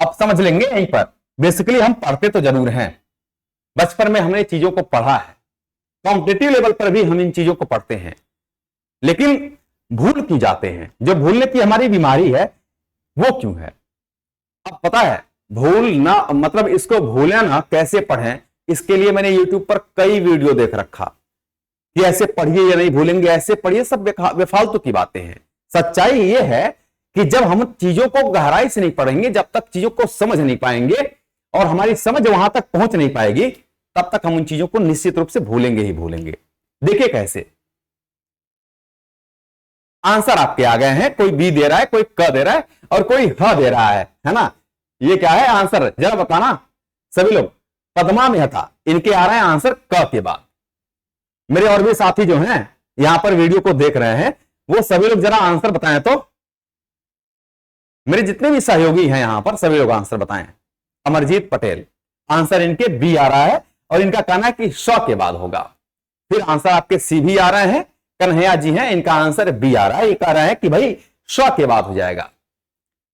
अब समझ लेंगे यहीं पर। बेसिकली हम पढ़ते तो जरूर हैं, बचपन में हमने चीजों को पढ़ा है, कॉम्पिटिटिव लेवल पर भी हम इन चीजों को पढ़ते हैं, लेकिन भूल क्यों जाते हैं। जो भूलने की हमारी बीमारी है वो क्यों है। अब पता है, भूलना मतलब इसको भूलना ना कैसे पढ़ें, इसके लिए मैंने YouTube पर कई वीडियो देख रखा कि ऐसे पढ़िए या नहीं भूलेंगे, ऐसे पढ़िए, सब बेफालतू की बातें हैं। सच्चाई ये है कि जब हम चीजों को गहराई से नहीं पढ़ेंगे, जब तक चीजों को समझ नहीं पाएंगे और हमारी समझ वहां तक पहुंच नहीं पाएगी, तब तक हम उन चीजों को निश्चित रूप से भूलेंगे ही भूलेंगे। देखिए कैसे आंसर आपके आ गए हैं, कोई बी दे रहा है, कोई क दे रहा है और कोई ह दे रहा है ना। ये क्या है आंसर, जरा बताना सभी लोग। पद्मा मेहता, इनके आ रहे हैं आंसर क के बाद। मेरे और भी साथी जो हैं यहां पर वीडियो को देख रहे हैं, वो सभी लोग जरा आंसर बताएं तो। मेरे जितने भी सहयोगी हैं यहां पर सभी लोग आंसर बताएं। अमरजीत पटेल, आंसर इनके बी आ रहा है और इनका कहना है कि श के बाद होगा। फिर आंसर आपके सी भी आ रहे हैं, कन्हैया जी हैं, इनका आंसर बी आ रहा है, ये कह रहे हैं कि भाई श के बाद हो जाएगा।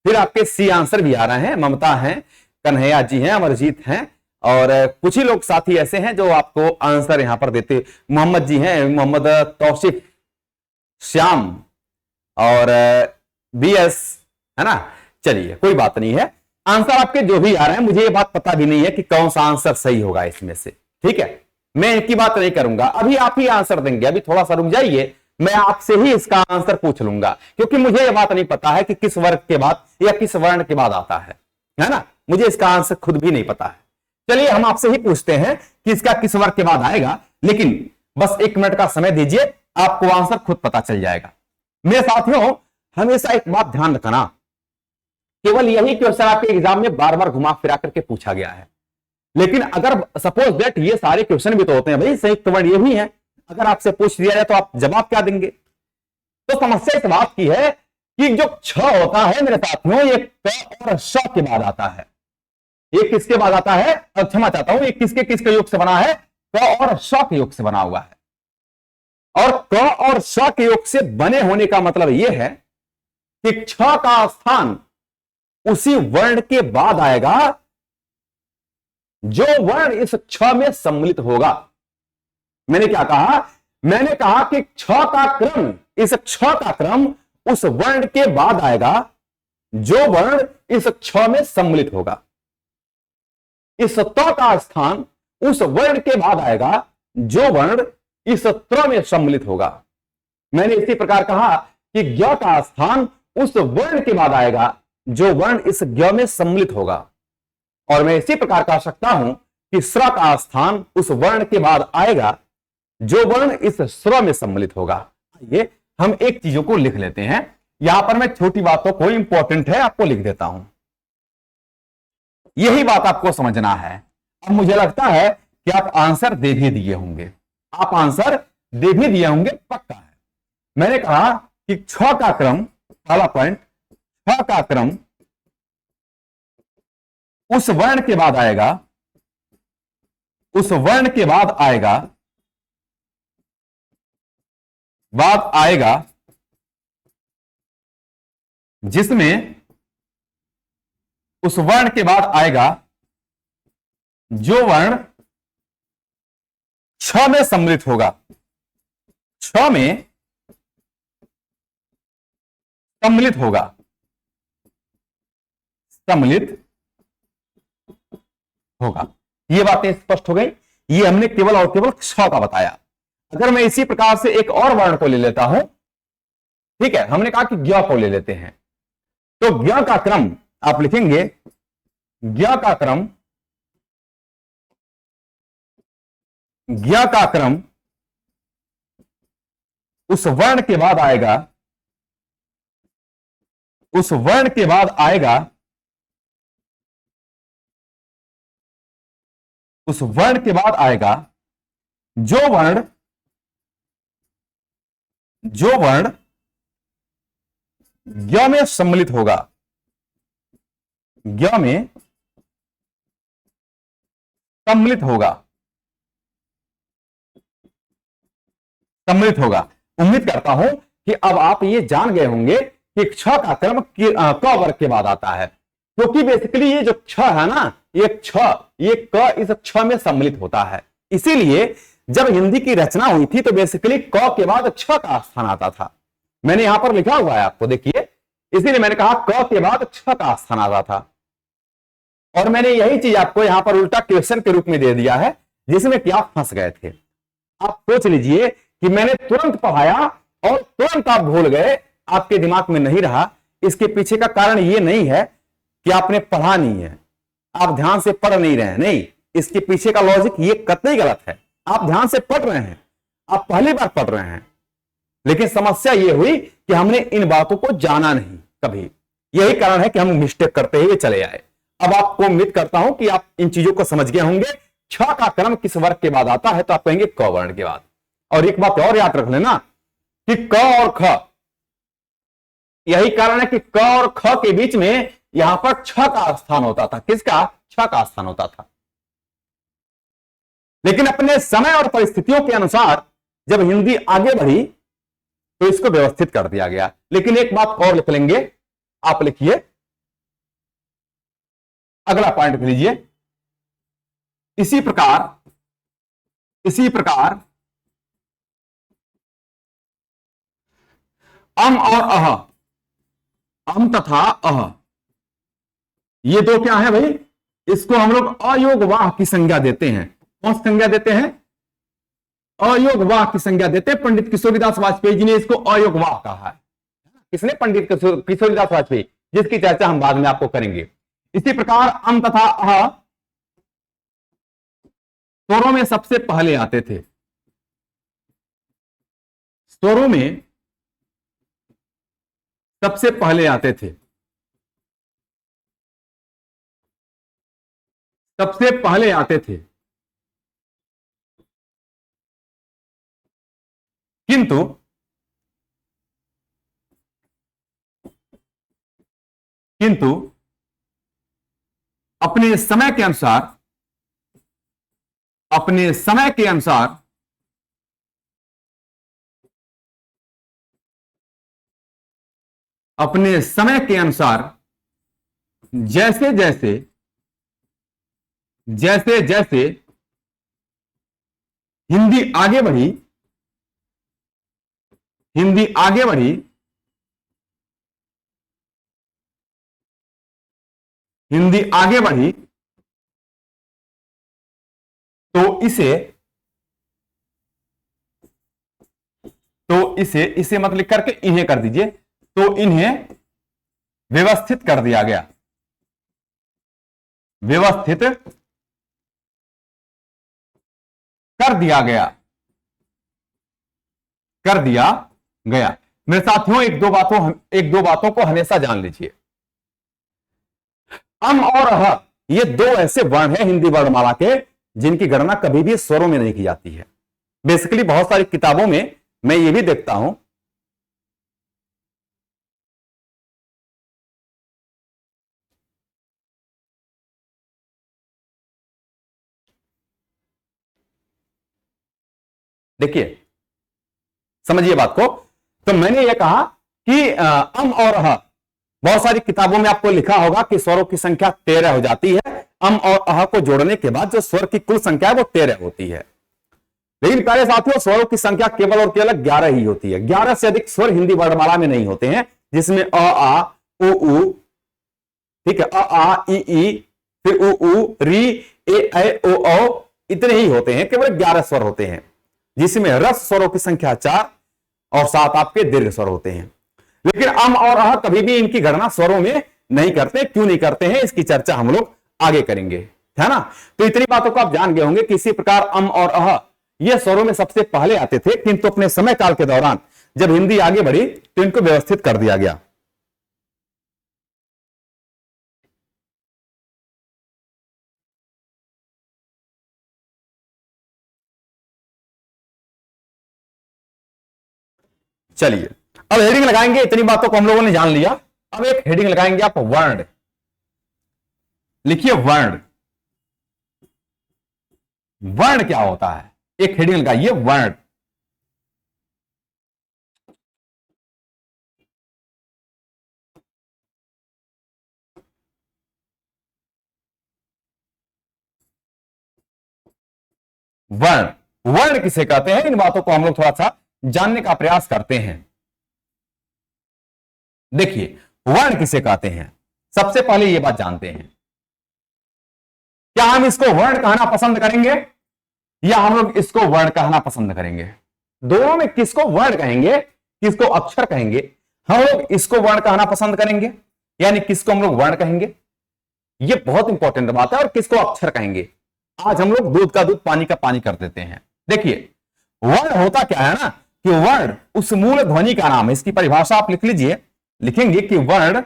फिर आपके सी आंसर भी आ रहे हैं, ममता हैं, कन्हैया जी हैं, अमरजीत हैं, और कुछ ही लोग साथी ऐसे हैं जो आपको आंसर यहां पर देते। मोहम्मद जी हैं, मोहम्मद तौसीफ, श्याम और BS, है ना। चलिए कोई बात नहीं है, आंसर आपके जो भी आ रहे हैं, मुझे ये बात पता भी नहीं है कि कौन सा आंसर सही होगा इसमें से, ठीक है। मैं इनकी बात नहीं करूंगा, अभी आप ही आंसर देंगे। अभी थोड़ा सा रुक जाइए, मैं आपसे ही इसका आंसर पूछ लूंगा, क्योंकि मुझे यह बात नहीं पता है कि किस वर्ग के बाद या किस वर्ण के बाद आता है ना। मुझे इसका आंसर खुद भी नहीं पता है। चलिए हम आपसे ही पूछते हैं कि इसका किस वर्ग के बाद आएगा, लेकिन बस 1 मिनट का समय दीजिए, आपको आंसर खुद पता चल जाएगा। मेरे साथियों, हमेशा एक बात ध्यान रखना, केवल यही क्वेश्चन आपके एग्जाम में बार बार घुमा फिरा करके पूछा गया है। लेकिन अगर सपोज दैट ये सारे क्वेश्चन भी तो होते हैं भाई, संयुक्त वर्ण ये भी है, अगर आपसे पूछ दिया जाए तो आप जवाब क्या देंगे? तो समस्या इस बात की है कि जो छ होता है मेरे साथियों, ये क और श के बाद आता है। ये किसके बाद आता है? क्षमा चाहता हूं, ये किसके किसके योग से बना है? क और श के योग से बना हुआ है। और क और श के योग से बने होने का मतलब यह है कि छ का स्थान उसी वर्ण के बाद आएगा जो वर्ण इस छ में सम्मिलित होगा। मैंने क्या कहा? मैंने कहा कि छ का क्रम, इस छ का क्रम उस वर्ण के बाद आएगा जो वर्ण इस छ में सम्मिलित होगा। इस त का स्थान उस वर्ण के बाद आएगा जो वर्ण इस त्र में सम्मिलित होगा। मैंने इसी प्रकार कहा कि ज्ञ का स्थान उस वर्ण के बाद आएगा जो वर्ण इस ज्ञ में सम्मिलित होगा। और मैं इसी प्रकार कह सकता हूं कि स्र का स्थान उस वर्ण के बाद आएगा जो वर्ण इस स्र में सम्मिलित होगा। आइए हम एक चीजों को लिख लेते हैं। यहां पर मैं छोटी बातों को इंपॉर्टेंट है आपको लिख देता हूं। यही बात आपको समझना है। अब मुझे लगता है कि आप आंसर दे भी दिए होंगे, आप आंसर दे भी दिए होंगे, पक्का है। मैंने कहा कि छ का क्रम, पहला पॉइंट, छ का क्रम उस वर्ण के बाद आएगा, उस वर्ण के बाद आएगा, जिसमें, उस वर्ण के बाद आएगा जो वर्ण छ में सम्मिलित होगा, छ में सम्मिलित होगा, सम्मिलित होगा। ये बातें स्पष्ट हो गई। ये हमने केवल और केवल छ का बताया। अगर मैं इसी प्रकार से एक और वर्ण को ले लेता हूं, ठीक है, हमने कहा कि ज्ञ को ले लेते हैं, तो ज्ञ का क्रम आप लिखेंगे, ज्ञ का क्रम, ज्ञ का क्रम उस वर्ण के बाद आएगा, उस वर्ण के बाद आएगा, उस वर्ण के बाद आएगा जो वर्ण, जो वर्ण ज्ञ में सम्मिलित होगा, ज्ञ में सम्मिलित होगा, सम्मिलित होगा। उम्मीद करता हूं कि अब आप ये जान गए होंगे कि छ का क्रम क वर्ग के बाद आता है, क्योंकि बेसिकली ये जो छ है ना, ये छ, ये क इस छ में सम्मिलित होता है। इसीलिए जब हिंदी की रचना हुई थी तो बेसिकली क के बाद छ का स्थान आता था। मैंने यहां पर लिखा हुआ है, आपको देखिए, इसीलिए मैंने कहा क के बाद छ का स्थान आता था। और मैंने यही चीज आपको यहां पर उल्टा क्वेश्चन के रूप में दे दिया है, जिसमें कि आप फंस गए थे। आप सोच लीजिए कि मैंने तुरंत पढ़ाया और तुरंत आप भूल गए, आपके दिमाग में नहीं रहा। इसके पीछे का कारण यह नहीं है कि आपने पढ़ा नहीं है, आप ध्यान से पढ़ नहीं रहे हैं, नहीं, इसके पीछे का लॉजिक ये कतई गलत है। आप ध्यान से पढ़ रहे हैं, आप पहली बार पढ़ रहे हैं, लेकिन समस्या यह हुई कि हमने इन बातों को जाना नहीं कभी। यही कारण है कि हम मिस्टेक करते हुए चले आए। अब आपको उम्मीद करता हूं कि आप इन चीजों को समझ गए होंगे। छ का क्रम किस वर्ग के बाद आता है? तो आप कहेंगे क वर्ण के बाद। और एक बात और याद रख लेना कि क और ख, यही कारण है कि क और ख के बीच में यहां पर छ का स्थान होता था। किसका? छ का स्थान होता था। लेकिन अपने समय और परिस्थितियों के अनुसार जब हिंदी आगे बढ़ी तो इसको व्यवस्थित कर दिया गया। लेकिन एक बात और लिख लेंगे, आप लिखिए, अगला पॉइंट लिख लीजिए, इसी प्रकार, इसी प्रकार अम और अह, अम तथा अह, ये दो क्या है भाई? इसको हम लोग अयोग वाह की संज्ञा देते हैं। कौन सी संज्ञा देते हैं? अयोग वाह की संज्ञा देते हैं। पंडित किशोरीदास वाजपेयी जी ने इसको अयोग वाह कहा है। किसने? पंडित किशोरीदास वाजपेयी, जिसकी चर्चा हम बाद में आपको करेंगे। इसी प्रकार अम तथा अह स्वरों में सबसे पहले आते थे, स्वरों में सबसे पहले आते थे, सबसे पहले आते थे। किंतु किंतु अपने समय के अनुसार, अपने समय के अनुसार अपने समय के अनुसार जैसे जैसे जैसे जैसे हिंदी आगे बढ़ी, हिंदी आगे बढ़ी, हिंदी आगे बढ़ी, तो इसे मत लिख करके इन्हें कर दीजिए, तो इन्हें व्यवस्थित कर दिया गया, व्यवस्थित कर दिया गया, कर दिया गया। मेरे साथियों, एक दो बातों को हमेशा जान लीजिए। अम और अह, ये दो ऐसे वर्ण हैं हिंदी वर्णमाला के जिनकी गणना कभी भी स्वरों में नहीं की जाती है। बेसिकली बहुत सारी किताबों में मैं ये भी देखता हूं देखिए, समझिए बात को। तो मैंने ये कहा कि अम और अह, बहुत सारी किताबों में आपको लिखा होगा कि स्वरों की संख्या 13 हो जाती है। अम और अह को जोड़ने के बाद जो स्वर की कुल संख्या है वो 13 होती है। लेकिन प्यारे साथियों, स्वरों की संख्या केवल और केवल 11 ही होती है। 11 से अधिक स्वर हिंदी वर्णमाला में नहीं होते हैं, जिसमें अ आ उ ऊ, ठीक है, अ आ इ ई, फिर उ ऊ, री, ए ओ औ, इतने ही होते हैं। केवल 11 स्वर होते हैं, जिसमें रस स्वरों की संख्या 4 और 7 आपके दीर्घ स्वर होते हैं। लेकिन अम और अह कभी भी इनकी गणना स्वरों में नहीं करते। क्यों नहीं करते हैं, इसकी चर्चा हम लोग आगे करेंगे, है ना। तो इतनी बातों को आप जान गए होंगे कि इसी प्रकार अम और अह ये स्वरों में सबसे पहले आते थे, किंतु अपने समय काल के दौरान जब हिंदी आगे बढ़ी तो इनको व्यवस्थित कर दिया गया। चलिए, अब हेडिंग लगाएंगे। इतनी बातों को हम लोगों ने जान लिया। अब एक हेडिंग लगाएंगे आप, वर्ण। लिखिए वर्ण। वर्ण क्या होता है, एक हेडिंग लगाइए, वर्ण। वर्ण, वर्ण किसे कहते हैं, इन बातों को हम लोग थोड़ा सा जानने का प्रयास करते हैं। देखिए, वर्ण किसे कहते हैं, सबसे पहले यह बात जानते हैं। क्या हम इसको वर्ण कहना पसंद करेंगे या हम लोग इसको वर्ण कहना पसंद करेंगे? दोनों में किसको वर्ण कहेंगे, किसको अक्षर कहेंगे? हम लोग इसको वर्ण कहना पसंद करेंगे, यानी किसको हम लोग वर्ण कहेंगे, यह बहुत इंपॉर्टेंट बात है। और किसको अक्षर कहेंगे? आज हम लोग दूध का दूध पानी का पानी कर देते हैं। देखिए, वर्ण होता क्या है ना, कि वर्ण उस मूल ध्वनि का नाम है। इसकी परिभाषा आप लिख लीजिए, लिखेंगे कि वर्ण,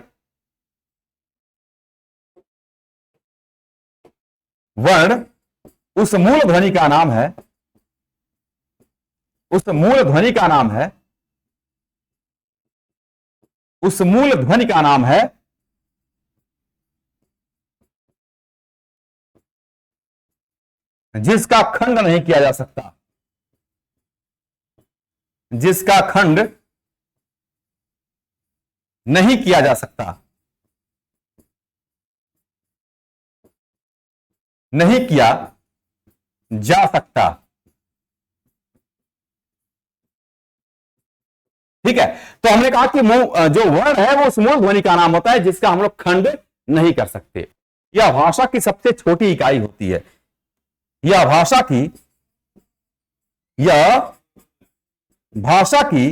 वर्ण उस मूल ध्वनि का नाम है, उस मूल ध्वनि का नाम है, उस मूल ध्वनि का नाम है जिसका खंड नहीं किया जा सकता, जिसका खंड नहीं किया जा सकता, नहीं किया जा सकता। ठीक है, तो हमने कहा कि जो वर्ण है वो उस मूल ध्वनि का नाम होता है जिसका हम लोग खंड नहीं कर सकते। यह भाषा की सबसे छोटी इकाई होती है। यह भाषा की, यह भाषा की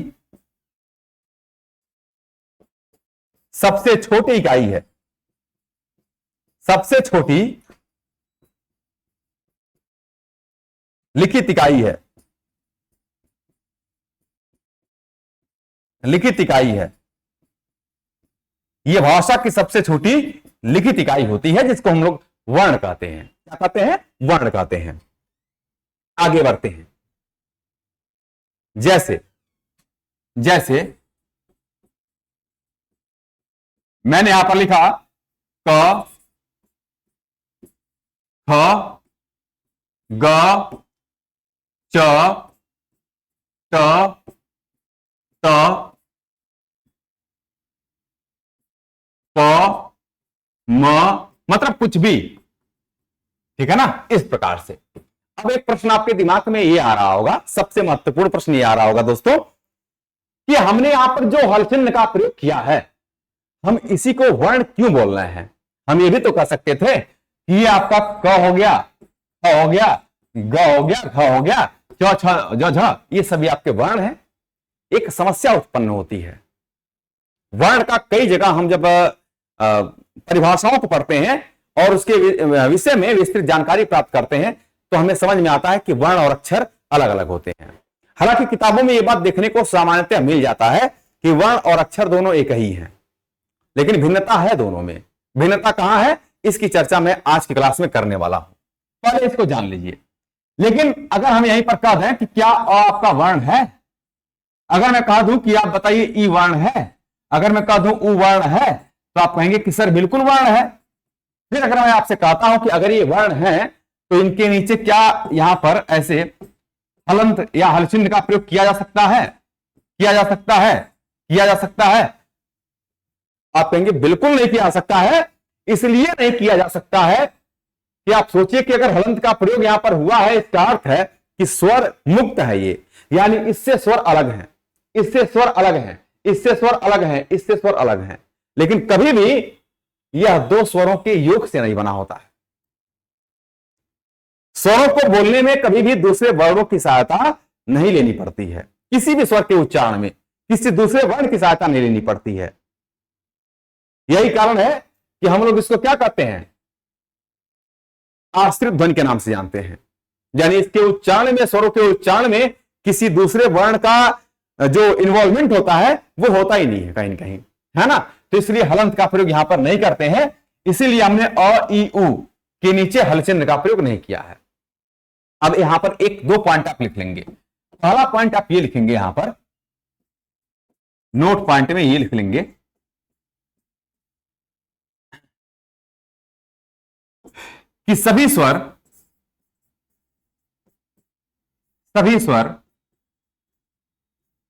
सबसे छोटी इकाई है, सबसे छोटी लिखित इकाई है, लिखित इकाई है। यह भाषा की सबसे छोटी लिखित इकाई होती है जिसको हम लोग वर्ण कहते हैं। क्या कहते हैं? वर्ण कहते हैं। आगे बढ़ते हैं। जैसे जैसे मैंने यहां पर लिखा क, ख, ग, च, ट, त, प, म, मतलब कुछ भी, ठीक है ना, इस प्रकार से। अब एक प्रश्न आपके दिमाग में ये आ रहा होगा, सबसे महत्वपूर्ण प्रश्न ये आ रहा होगा दोस्तों, कि हमने यहां पर जो हल चिन्ह का प्रयोग किया है, हम इसी को वर्ण क्यों बोल रहे हैं? हम ये भी तो कह सकते थे कि ये आपका क हो गया, ख हो गया, ग हो गया, घ हो गया, च, छ, ज, झ, ये सभी आपके वर्ण हैं। एक समस्या उत्पन्न होती है। वर्ण का कई जगह हम जब परिभाषाओं को पढ़ते हैं और उसके विषय में विस्तृत जानकारी प्राप्त करते हैं, तो हमें समझ में आता है कि वर्ण और अक्षर अलग अलग होते हैं। हालांकि किताबों में यह बात देखने को सामान्यतः मिल जाता है कि वर्ण और अक्षर दोनों एक ही हैं, लेकिन भिन्नता है दोनों में। भिन्नता कहां है, इसकी चर्चा मैं आज की क्लास में करने वाला हूं, पहले इसको जान लीजिए। लेकिन अगर हम यहीं पर कह दें कि क्या अ आपका वर्ण है, अगर मैं कह दूं कि आप बताइए ई वर्ण है, अगर मैं कह दूं उ वर्ण है, तो आप कहेंगे कि सर बिल्कुल वर्ण है। फिर अगर मैं आपसे कहता हूं कि अगर ये वर्ण है तो इनके नीचे क्या यहां पर ऐसे हलंत या हलचिन्ह का प्रयोग किया जा सकता है? किया जा सकता है? किया जा सकता है? आप कहेंगे बिल्कुल नहीं किया जा सकता है। इसलिए नहीं किया जा सकता है कि आप सोचिए कि अगर हलंत का प्रयोग यहां पर हुआ है, इसका अर्थ है कि स्वर मुक्त है ये, यानी इससे स्वर अलग है, इससे स्वर अलग है, इससे स्वर अलग है, इससे स्वर अलग है। लेकिन कभी भी यह दो स्वरों के योग से नहीं बना होता है। स्वरों को बोलने में कभी भी दूसरे वर्णों की सहायता नहीं लेनी पड़ती है। किसी भी स्वर के उच्चारण में किसी दूसरे वर्ण की सहायता नहीं लेनी पड़ती है। यही कारण है कि हम लोग इसको क्या कहते हैं, आश्रित ध्वनि के नाम से जानते हैं। यानी इसके उच्चारण में, स्वरों के उच्चारण में किसी दूसरे वर्ण का जो इन्वॉल्वमेंट होता है वो होता ही नहीं है कहीं ना कहीं, है ना। तो इसलिए हलंत का प्रयोग यहां पर नहीं करते हैं, इसीलिए हमने अ ई उ के नीचे हल चिन्ह का प्रयोग नहीं किया है। अब यहां पर एक दो पॉइंट आप लिख लेंगे। पहला पॉइंट आप ये लिखेंगे, यहां पर नोट पॉइंट में ये लिख लेंगे कि सभी स्वर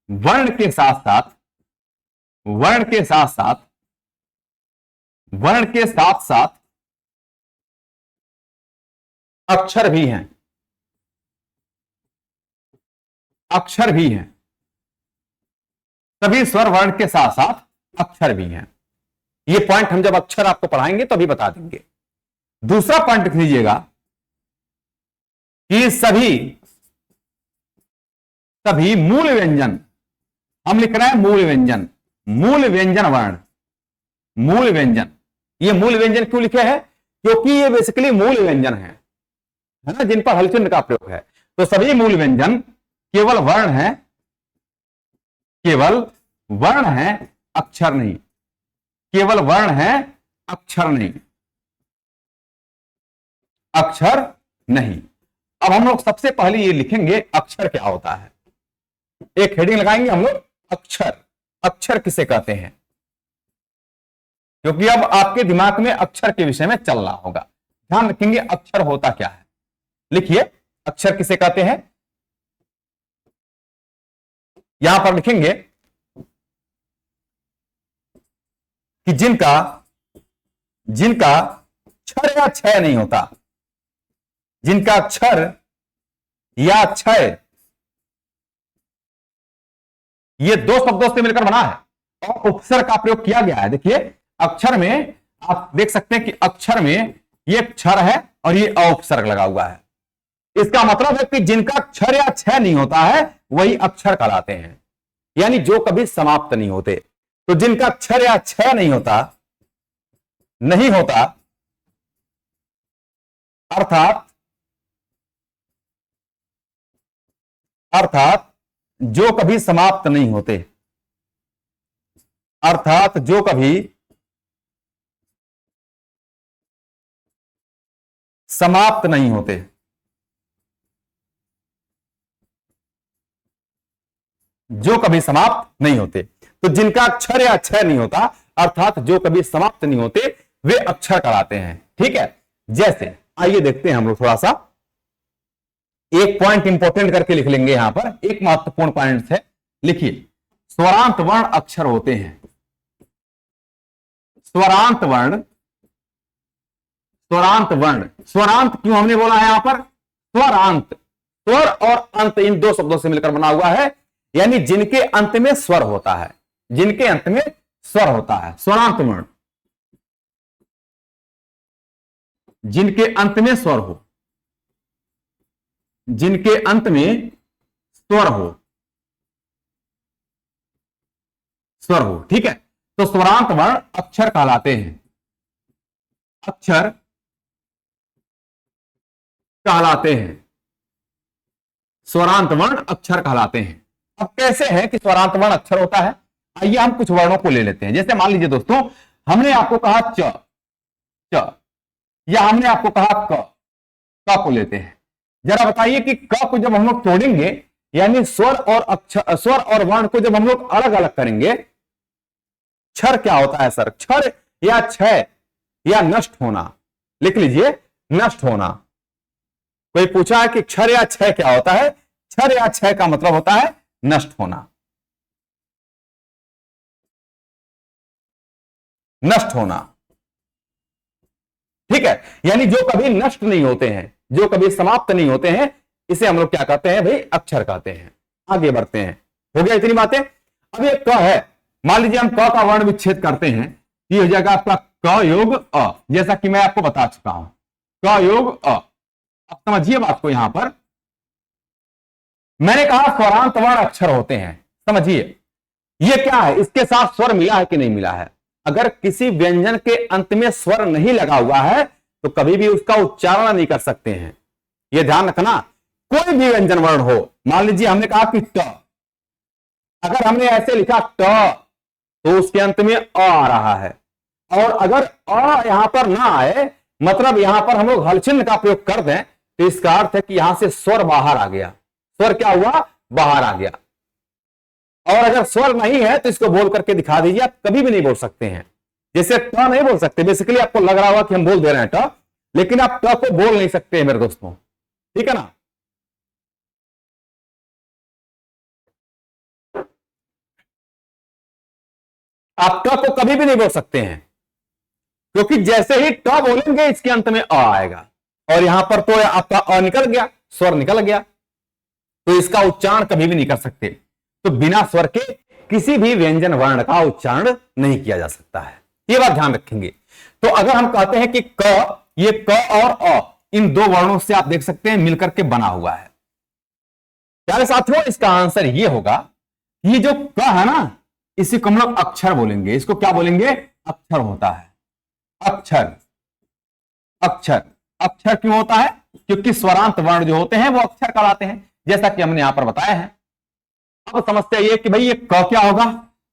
वर्ण के साथ साथ वर्ण के साथ साथ वर्ण के साथ साथ अक्षर भी हैं, अक्षर भी हैं। सभी स्वर वर्ण के साथ साथ अक्षर भी हैं। ये पॉइंट हम जब अक्षर आपको पढ़ाएंगे तो अभी बता देंगे। दूसरा पॉइंट लिख लीजिएगा कि सभी मूल व्यंजन, हम लिख रहे हैं मूल व्यंजन, मूल व्यंजन वर्ण, मूल व्यंजन। ये मूल व्यंजन क्यों लिखे हैं? क्योंकि ये बेसिकली मूल व्यंजन है ना, जिन पर हलचिन्ह का प्रयोग है। तो सभी मूल व्यंजन केवल वर्ण है, केवल वर्ण है, अक्षर नहीं। केवल वर्ण है, अक्षर नहीं, अक्षर नहीं। अब हम लोग सबसे पहले ये लिखेंगे अक्षर क्या होता है। एक हेडिंग लगाएंगे हम लोग, अक्षर। अक्षर किसे कहते हैं? क्योंकि अब आपके दिमाग में अक्षर के विषय में चल रहा होगा। ध्यान रखेंगे अक्षर होता क्या है। लिखिए अक्षर किसे कहते हैं। यहां पर लिखेंगे कि जिनका क्षर या क्षय नहीं होता, जिनका क्षर या क्षय, ये दो शब्दों से मिलकर बना है और उपसर्ग का प्रयोग किया गया है। देखिए अक्षर में आप देख सकते हैं कि अक्षर में ये क्षर है और ये उपसर्ग लगा हुआ है। इसका मतलब है कि जिनका क्षर या क्षय नहीं होता है वही अक्षर कहलाते हैं, यानी जो कभी समाप्त नहीं होते। तो जिनका क्षर या क्षय नहीं होता, अर्थात जो कभी समाप्त नहीं होते, अर्थात जो कभी समाप्त नहीं होते, जो कभी समाप्त नहीं होते। तो जिनका अक्षर या अक्षय नहीं होता, अर्थात जो कभी समाप्त नहीं होते, वे अक्षर कहलाते हैं। ठीक है, जैसे आइए देखते हैं हम लोग थोड़ा सा, एक पॉइंट इंपॉर्टेंट करके लिख लेंगे यहां पर, एक महत्वपूर्ण पॉइंट है, लिखिए स्वरांत वर्ण अक्षर होते हैं। स्वरांत वर्ण, स्वरांत वर्ण, स्वरांत क्यों हमने बोला है यहां पर? स्वरांत, स्वर और अंत इन दो शब्दों से मिलकर बना हुआ है, यानी जिनके अंत में स्वर होता है, जिनके अंत में स्वर होता है, स्वरांत वर्ण, जिनके अंत में स्वर हो, जिनके अंत में स्वर हो, स्वर हो। ठीक है, तो स्वरांत वर्ण अक्षर कहलाते हैं, अक्षर कहलाते हैं, स्वरांत वर्ण अक्षर कहलाते हैं। अब कैसे है कि स्वरांत वर्ण अक्षर होता है? आइए हम कुछ वर्णों को ले लेते हैं। जैसे मान लीजिए दोस्तों, हमने आपको कहा च, च, या हमने आपको कहा क को लेते हैं। जरा बताइए कि क को जब हम लोग तोड़ेंगे, यानी स्वर और अक्षर, स्वर और वर्ण को जब हम लोग अलग अलग करेंगे, क्षर क्या होता है सर? क्षर या क्षय या नष्ट होना, लिख लीजिए नष्ट होना। कोई पूछा है कि क्षर या क्षय क्या होता है? क्षर या क्षय का मतलब होता है नष्ट होना, नष्ट होना। ठीक है, यानी जो कभी नष्ट नहीं होते हैं, जो कभी समाप्त नहीं होते हैं, इसे हम लोग क्या कहते हैं भाई? अक्षर कहते हैं। आगे बढ़ते हैं, हो गया इतनी बातें। अब ये क है, मान लीजिए हम क का वर्ण विच्छेद करते हैं, ये हो जाएगा आपका क योग अ, जैसा कि मैं आपको बता चुका हूं, क योग अ। अब समझिए बात को, यहां पर मैंने कहा स्वरांत वर्ण अक्षर होते हैं, समझिए ये क्या है? इसके साथ स्वर मिला है कि नहीं मिला है? अगर किसी व्यंजन के अंत में स्वर नहीं लगा हुआ है तो कभी भी उसका उच्चारण नहीं कर सकते हैं, यह ध्यान रखना। कोई भी व्यंजन वर्ण हो, मान लीजिए हमने कहा कि ट, अगर हमने ऐसे लिखा ट तो उसके अंत में अ आ रहा है, और अगर अ यहां पर ना आए, मतलब यहां पर हम लोग हलचिन्ह का प्रयोग कर दें, तो इसका अर्थ है कि यहां से स्वर बाहर आ गया। स्वर क्या हुआ? बाहर आ गया। और अगर स्वर नहीं है तो इसको बोल करके दिखा दीजिए, आप कभी भी नहीं बोल सकते हैं। जैसे ट नहीं बोल सकते, बेसिकली आपको लग रहा होगा कि हम बोल दे रहे हैं ट, लेकिन आप ट को बोल नहीं सकते मेरे दोस्तों, ठीक है ना। आप ट को कभी भी नहीं बोल सकते हैं, क्योंकि जैसे ही ट बोलेंगे इसके अंत में अ आएगा, और यहां पर तो आपका अ निकल गया, स्वर निकल गया, तो इसका उच्चारण कभी भी नहीं कर सकते। तो बिना स्वर के किसी भी व्यंजन वर्ण का उच्चारण नहीं किया जा सकता है, ये बात ध्यान रखेंगे। तो अगर हम कहते हैं कि क, ये क और अ इन दो वर्णों से आप देख सकते हैं मिलकर के बना हुआ है। प्यारे साथियों, इसका आंसर ये होगा, ये जो क है ना, इसी को हम लोग अक्षर बोलेंगे। इसको क्या बोलेंगे? अक्षर होता है, अक्षर। अक्षर, अक्षर क्यों होता है? क्योंकि स्वरांत वर्ण जो होते हैं वो अक्षर कहलाते हैं, जैसा कि हमने यहां पर बताया है। अब समस्या ये कि भाई ये क क्या होगा?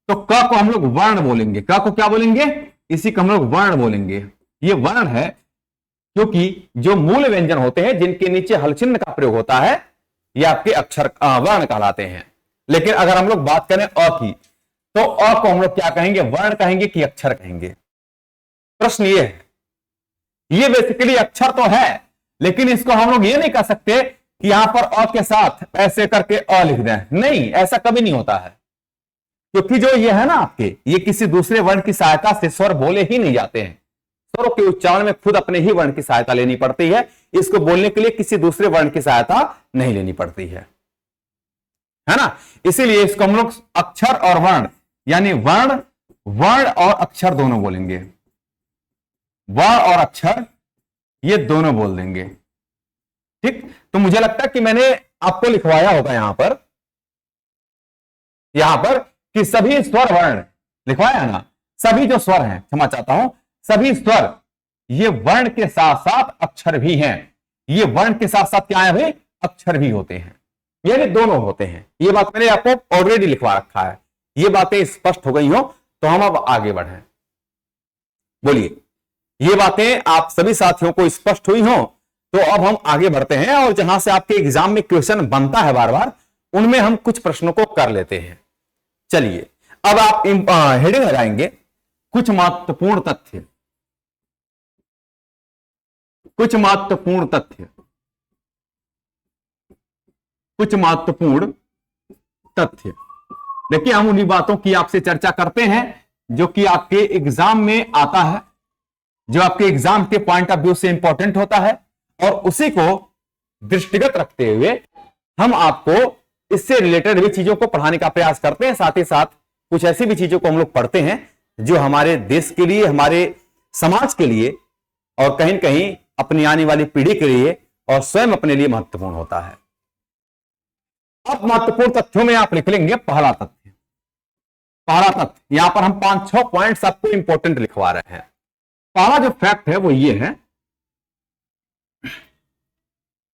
तो क को हम लोग वर्ण बोलेंगे। क को क्या बोलेंगे? इसी को हम लोग वर्ण बोलेंगे। ये वर्ण है क्योंकि जो मूल व्यंजन होते हैं जिनके नीचे हलचिन्ह का प्रयोग होता है, ये आपके अक्षर वर्ण कहलाते हैं। लेकिन अगर हम लोग बात करें अ की, तो अ को हम लोग क्या कहेंगे? वर्ण कहेंगे कि अक्षर कहेंगे? प्रश्न ये है। ये बेसिकली अक्षर तो है, लेकिन इसको हम लोग ये नहीं कह सकते कि यहां पर अ के साथ ऐसे करके अ लिख दें, नहीं, ऐसा कभी नहीं होता है। क्योंकि जो ये है ना आपके, ये किसी दूसरे वर्ण की सहायता से स्वर बोले ही नहीं जाते हैं। स्वरों के उच्चारण में खुद अपने ही वर्ण की सहायता लेनी पड़ती है, इसको बोलने के लिए किसी दूसरे वर्ण की सहायता नहीं लेनी पड़ती है ना। इसीलिए इसको हम लोग अक्षर और वर्ण, यानी वर्ण, वर्ण और अक्षर दोनों बोलेंगे। वर्ण और अक्षर ये दोनों बोल देंगे, ठीक। तो मुझे लगता है कि मैंने आपको लिखवाया होगा यहां पर कि सभी स्वर वर्ण लिखवाया है ना, सभी जो स्वर हैं, क्षमा चाहता हूं, सभी स्वर ये वर्ण के साथ साथ अक्षर भी हैं। ये वर्ण के साथ साथ क्या है भाई? अक्षर भी होते हैं, यानी दोनों होते हैं। ये बात मैंने आपको ऑलरेडी लिखवा रखा है। ये बातें स्पष्ट हो गई हो तो हम अब आगे बढ़ें। बोलिए, ये बातें आप सभी साथियों को स्पष्ट हुई हो तो अब हम आगे बढ़ते हैं, और जहां से आपके एग्जाम में क्वेश्चन बनता है बार बार, उनमें हम कुछ प्रश्नों को कर लेते हैं। चलिए, अब आप हेडिंग लगाएंगे कुछ महत्वपूर्ण तथ्य, कुछ महत्वपूर्ण तथ्य, कुछ महत्वपूर्ण तथ्य। देखिए, हम उन्हीं बातों की आपसे चर्चा करते हैं जो कि आपके एग्जाम में आता है, जो आपके एग्जाम के पॉइंट ऑफ व्यू से इंपॉर्टेंट होता है, और उसी को दृष्टिगत रखते हुए हम आपको इससे रिलेटेड भी चीजों को पढ़ाने का प्रयास करते हैं। साथ ही साथ कुछ ऐसी भी चीजों को हम लोग पढ़ते हैं जो हमारे देश के लिए, हमारे समाज के लिए, और कहीं न कहीं अपनी आने वाली पीढ़ी के लिए और स्वयं अपने लिए महत्वपूर्ण होता है। अब महत्वपूर्ण तथ्यों में आप लिख लेंगे पहला तथ्य। पहला तथ्य यहां पर हम 5-6 पॉइंट्स आपको इंपॉर्टेंट लिखवा रहे हैं। पहला जो फैक्ट है वो ये है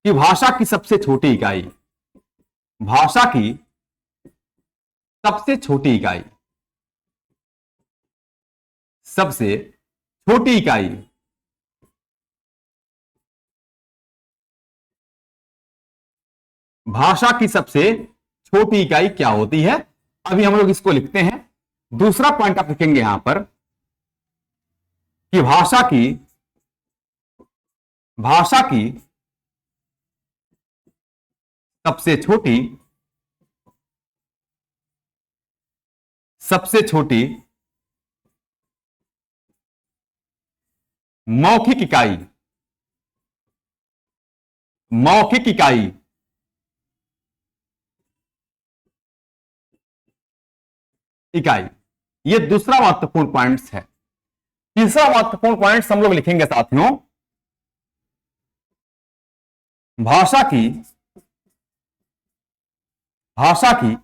कि भाषा की सबसे छोटी इकाई, भाषा की सबसे छोटी इकाई, सबसे छोटी इकाई भाषा की सबसे छोटी इकाई क्या होती है? अभी हम लोग इसको लिखते हैं। दूसरा पॉइंट आप लिखेंगे यहां पर कि भाषा की सबसे छोटी मौखिक इकाई, मौखिक इकाई इकाई, ये दूसरा महत्वपूर्ण पॉइंट है। तीसरा महत्वपूर्ण पॉइंट हम लोग लिखेंगे साथियों, भाषा की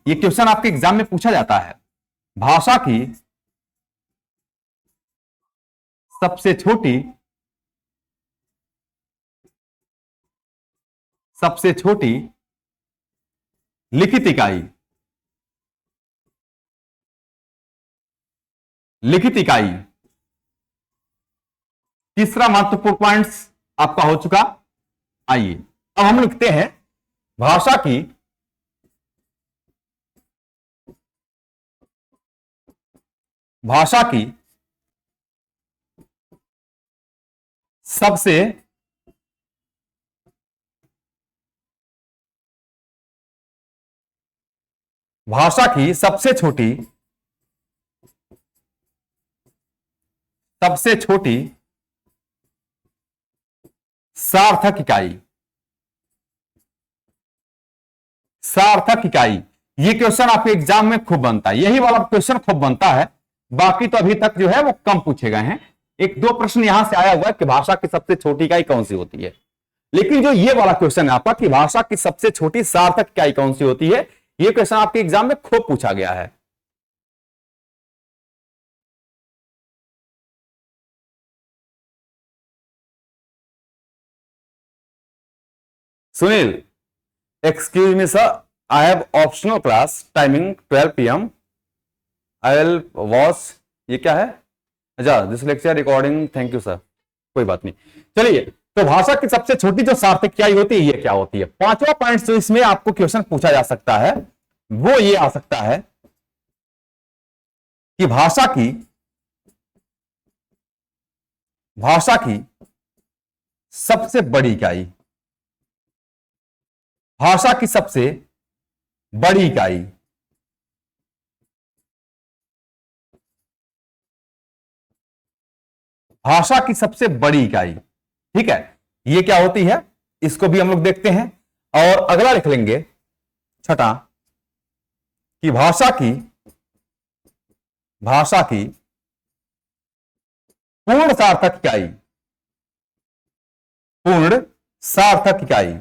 ये क्वेश्चन आपके एग्जाम में पूछा जाता है। भाषा की सबसे छोटी लिखित इकाई, लिखित इकाई। तीसरा महत्वपूर्ण पॉइंट आपका हो चुका। आइए अब हम लिखते हैं भाषा की सबसे भाषा की सबसे छोटी सार्थक इकाई, सार्थक इकाई। ये क्वेश्चन आपके एग्जाम में खूब बनता है, यही वाला क्वेश्चन खूब बनता है। बाकी तो अभी तक जो है वो कम पूछे गए हैं। एक दो प्रश्न यहां से आया हुआ है कि भाषा की सबसे छोटी इकाई कौन सी होती है, लेकिन जो ये वाला क्वेश्चन है आपका कि भाषा की सबसे छोटी सार्थक इकाई कौन सी होती है, ये क्वेश्चन आपके एग्जाम में खूब पूछा गया है। Sunil, excuse me sir, I have optional class timing 12 PM. I will watch। ये क्या है? अच्छा, this lecture recording, thank you sir. कोई बात नहीं, चलिए। तो भाषा की सबसे छोटी जो सार्थक इकाई होती है ये क्या होती है? पांचवा पॉइंट जो इसमें आपको क्वेश्चन पूछा जा सकता है वो ये आ सकता है कि भाषा की सबसे बड़ी इकाई, भाषा की सबसे बड़ी इकाई, भाषा की सबसे बड़ी इकाई। ठीक है, ये क्या होती है इसको भी हम लोग देखते हैं। और अगला लिख लेंगे छठा कि भाषा की पूर्ण सार्थक इकाई, पूर्ण सार्थक इकाई।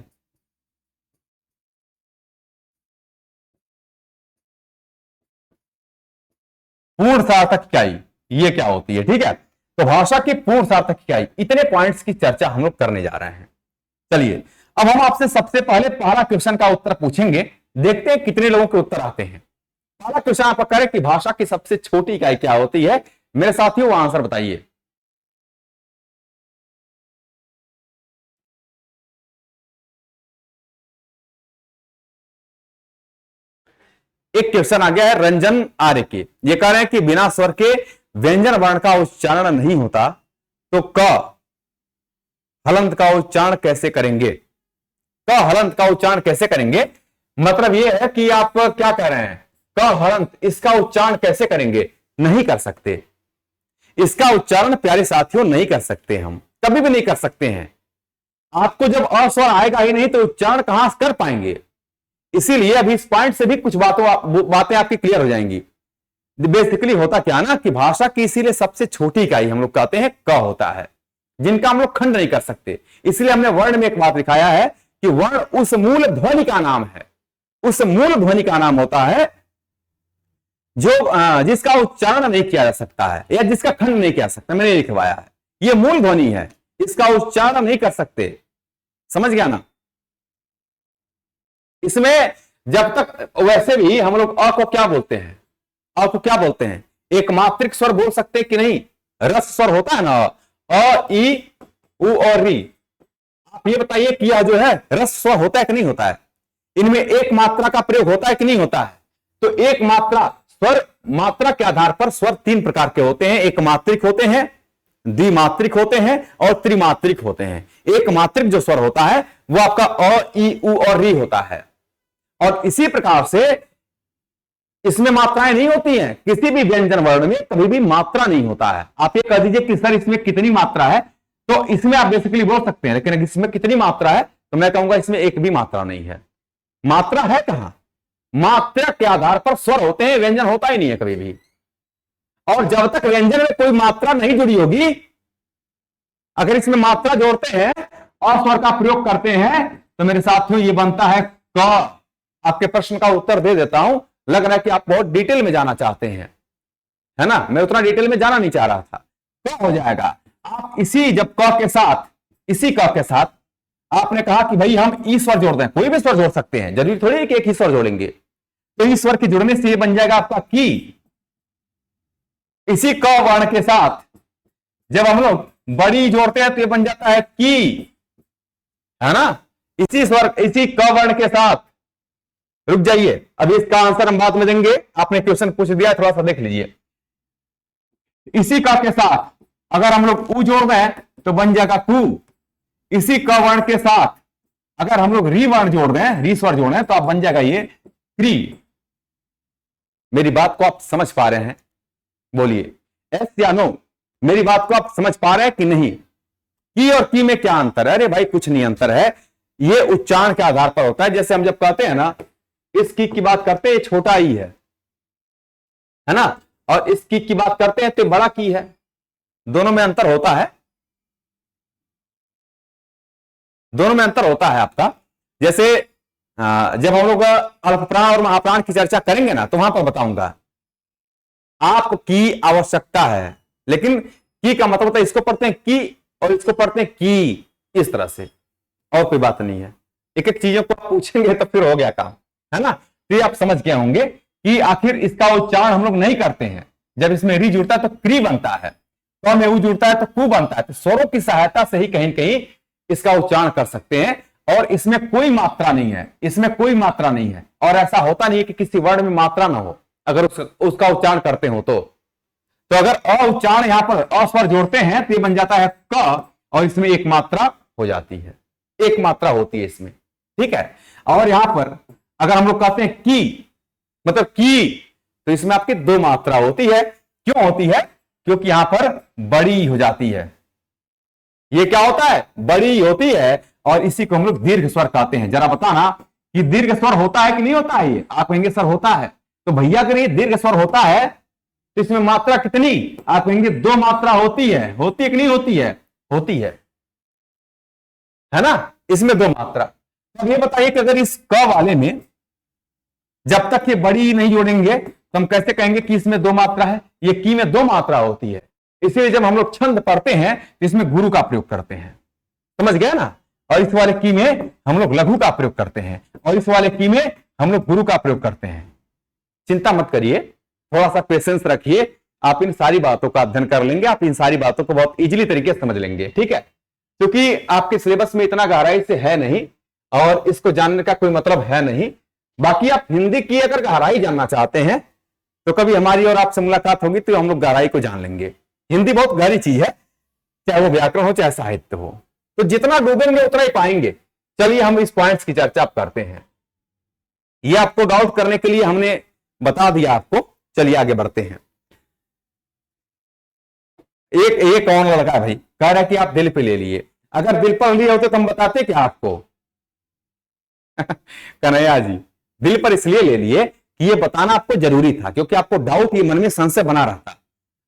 पूर्ण सार्थक इकाई ये क्या होती है? ठीक है, तो भाषा की पूर्ण सार्थक इकाई, इतने पॉइंट्स की चर्चा हम लोग करने जा रहे हैं। चलिए, अब हम आपसे सबसे पहले पहला क्वेश्चन का उत्तर पूछेंगे, देखते हैं कितने लोगों के उत्तर आते हैं। पहला क्वेश्चन आपका करें कि भाषा की सबसे छोटी इकाई क्या होती है? मेरे साथियों वो आंसर बताइए। एक क्वेश्चन आ गया है रंजन आर्य के, ये कह रहे हैं कि बिना स्वर के व्यंजन वर्ण का उच्चारण नहीं होता तो क हलंत का उच्चारण कैसे करेंगे? क हलंत का उच्चारण कैसे करेंगे, मतलब यह है कि आप क्या कह रहे हैं, क हलंत इसका उच्चारण कैसे करेंगे? नहीं कर सकते। इसका उच्चारण प्यारे साथियों नहीं कर सकते, हम कभी भी नहीं कर सकते हैं। आपको जब अस्वर आएगा ही नहीं तो उच्चारण कहां से कर पाएंगे? इसीलिए अभी इस पॉइंट से भी कुछ बातें आपकी क्लियर हो जाएंगी। बेसिकली होता क्या ना कि भाषा की इसीलिए सबसे छोटी इकाई हम लोग कहते हैं क होता है, जिनका हम लोग खंड नहीं कर सकते। इसलिए हमने वर्ण में एक बात दिखाया है कि वर्ण उस मूल ध्वनि का नाम है, उस मूल ध्वनि का नाम होता है जो जिसका उच्चारण नहीं किया जा सकता है या जिसका खंड नहीं किया जा सकता। मैंने लिखवाया है, यह मूल ध्वनि है, इसका उच्चारण नहीं कर सकते। समझ गया ना? इसमें जब तक, वैसे भी हम लोग अ को क्या बोलते हैं, अ को क्या बोलते हैं? एक मात्रिक स्वर बोल सकते हैं कि नहीं? रस स्वर होता है ना, अ ई उ और री। आप ये बताइए कि यह जो है रस स्वर होता है कि नहीं होता है? इनमें एक मात्रा का प्रयोग होता है कि नहीं होता है? तो एक मात्रा, स्वर मात्रा के आधार पर स्वर तीन प्रकार के होते हैं, एक मात्रिक होते हैं, द्विमात्रिक होते हैं और त्रिमात्रिक होते हैं। एक मात्रिक जो स्वर होता है वो आपका अ ई उ और री होता है। और इसी प्रकार से इसमें मात्राएं नहीं होती हैं, किसी भी व्यंजन वर्ण में कभी भी मात्रा नहीं होता है। आप ये कह दीजिए कि सर इसमें कितनी मात्रा है, तो इसमें आप बेसिकली बोल सकते हैं, लेकिन इसमें कितनी मात्रा है तो मैं कहूंगा इसमें एक भी मात्रा नहीं है। मात्रा है कहां? मात्रा के आधार पर स्वर होते हैं, व्यंजन होता ही नहीं है कभी भी। और जब तक व्यंजन में कोई मात्रा नहीं जुड़ी होगी, अगर इसमें मात्रा जोड़ते हैं और स्वर का प्रयोग करते हैं तो मेरे साथियों ये बनता है क। आपके प्रश्न का उत्तर दे देता हूं, लग रहा है कि आप बहुत डिटेल में जाना चाहते हैं, है ना? मैं उतना डिटेल में जाना नहीं चाह रहा था। क्या हो जाएगा, आप इसी जब क के साथ, इसी क के साथ आपने कहा कि भाई हम ई स्वर जोड़ दें, कोई भी स्वर जोड़ सकते हैं, जरूरी थोड़ी है कि एक ही स्वर जोड़ेंगे। तो इस स्वर के जुड़ने से ये बन जाएगा आपका की। इसी क वर्ण के साथ जब हम लोग बड़ी जोड़ते हैं तो ये बन जाता है की, है ना? इसी स्वर, इसी क वर्ण के साथ, रुक जाइए अभी इसका आंसर हम बाद में देंगे, आपने क्वेश्चन पूछ दिया, थोड़ा सा देख लीजिए। इसी का के साथ अगर हम लोग उ जोड़ दें तो बन जाएगा कु। इसी क वर्ण के साथ अगर हम लोग री वर्ण जोड़ दें, री स्वर जोड़ें तो आप बन जाएगा ये क्री। मेरी बात को आप समझ पा रहे हैं? बोलिए एस या नो। मेरी बात को आप समझ पा रहे हैं कि नहीं? की और की में क्या अंतर है? अरे भाई कुछ नहीं अंतर है, ये उच्चारण के आधार पर होता है। जैसे हम जब कहते हैं ना, इस की बात करते हैं छोटा ई है ना, और इस की बात करते हैं तो बड़ा की है। दोनों में अंतर होता है, दोनों में अंतर होता है आपका। जैसे जब हम लोग अल्पप्राण और महाप्राण की चर्चा करेंगे ना तो वहां पर बताऊंगा आपकी आवश्यकता है, लेकिन की का मतलब होता है इसको पढ़ते हैं की और इसको पढ़ते हैं की, इस तरह से, और कोई बात नहीं है। एक एक चीजों को आप पूछेंगे तो फिर हो गया काम, है ना? तो ये आप समझ गए होंगे कि आखिर इसका उच्चारण हम लोग नहीं करते हैं। जब इसमें री जुड़ता है तो क्री बनता है, तो में उ जुड़ता है तो कु बनता है। तो स्वरों की सहायता से ही कहीं कहीं इसका उच्चारण कर सकते हैं, और इसमें कोई मात्रा नहीं है, इसमें कोई मात्रा नहीं है। और ऐसा होता नहीं है कि किसी वर्ण में मात्रा ना हो अगर उसका उच्चारण करते हो तो अगर अ उच्चारण यहां पर अ स्वर जोड़ते हैं तो ये बन जाता है क, और इसमें एक मात्रा हो जाती है, एक मात्रा होती है इसमें, ठीक है? और यहां पर अगर हम लोग कहते हैं की, मतलब की, तो इसमें आपकी दो मात्रा होती है। क्यों होती है? क्योंकि यहां पर बड़ी हो जाती है। ये क्या होता है? बड़ी होती है, और इसी को हम लोग दीर्घ स्वर कहते हैं। जरा बताना कि दीर्घ स्वर होता है कि नहीं होता है? ये आप कहेंगे सर होता है। तो भैया अगर ये दीर्घ स्वर होता है तो इसमें मात्रा कितनी? आप कहेंगे दो मात्रा होती है। होती है कि नहीं होती है? होती है ना? इसमें दो मात्रा। अब ये बताइए कि अगर इस क वाले में जब तक ये बड़ी नहीं जोड़ेंगे तो हम कैसे कहेंगे कि इसमें दो मात्रा है? ये की में दो मात्रा होती है, इसलिए जब हम लोग छंद पढ़ते हैं तो इसमें गुरु का प्रयोग करते हैं। समझ गया ना? और इस वाले की में हम लोग लघु का प्रयोग करते हैं, और इस वाले की में हम लोग गुरु का प्रयोग करते हैं। चिंता मत करिए, थोड़ा सा पेशेंस रखिए, आप इन सारी बातों का अध्ययन कर लेंगे, आप इन सारी बातों को बहुत इजीली तरीके से समझ लेंगे, ठीक है? क्योंकि आपके सिलेबस में इतना गहराई से है नहीं और इसको जानने का कोई मतलब है नहीं। बाकी आप हिंदी की अगर गहराई जानना चाहते हैं तो कभी हमारी और आपसे मुलाकात होगी तो हम लोग गहराई को जान लेंगे। हिंदी बहुत गहरी चीज है, चाहे वो व्याकरण हो चाहे साहित्य हो, तो जितना डूबेंगे उतना ही पाएंगे। चलिए हम इस पॉइंट्स की चर्चा करते हैं। ये आपको डाउट करने के लिए हमने बता दिया आपको। चलिए आगे बढ़ते हैं। एक कौन लड़का है भाई कह रहा है कि आप दिल पे ले लिए, अगर दिल पर लिए होते तो हम बताते क्या आपको। कन्हैया जी, दिल पर इसलिए ले लिए कि ये बताना आपको जरूरी था, क्योंकि आपको डाउट, ये मन में संशय बना रहता,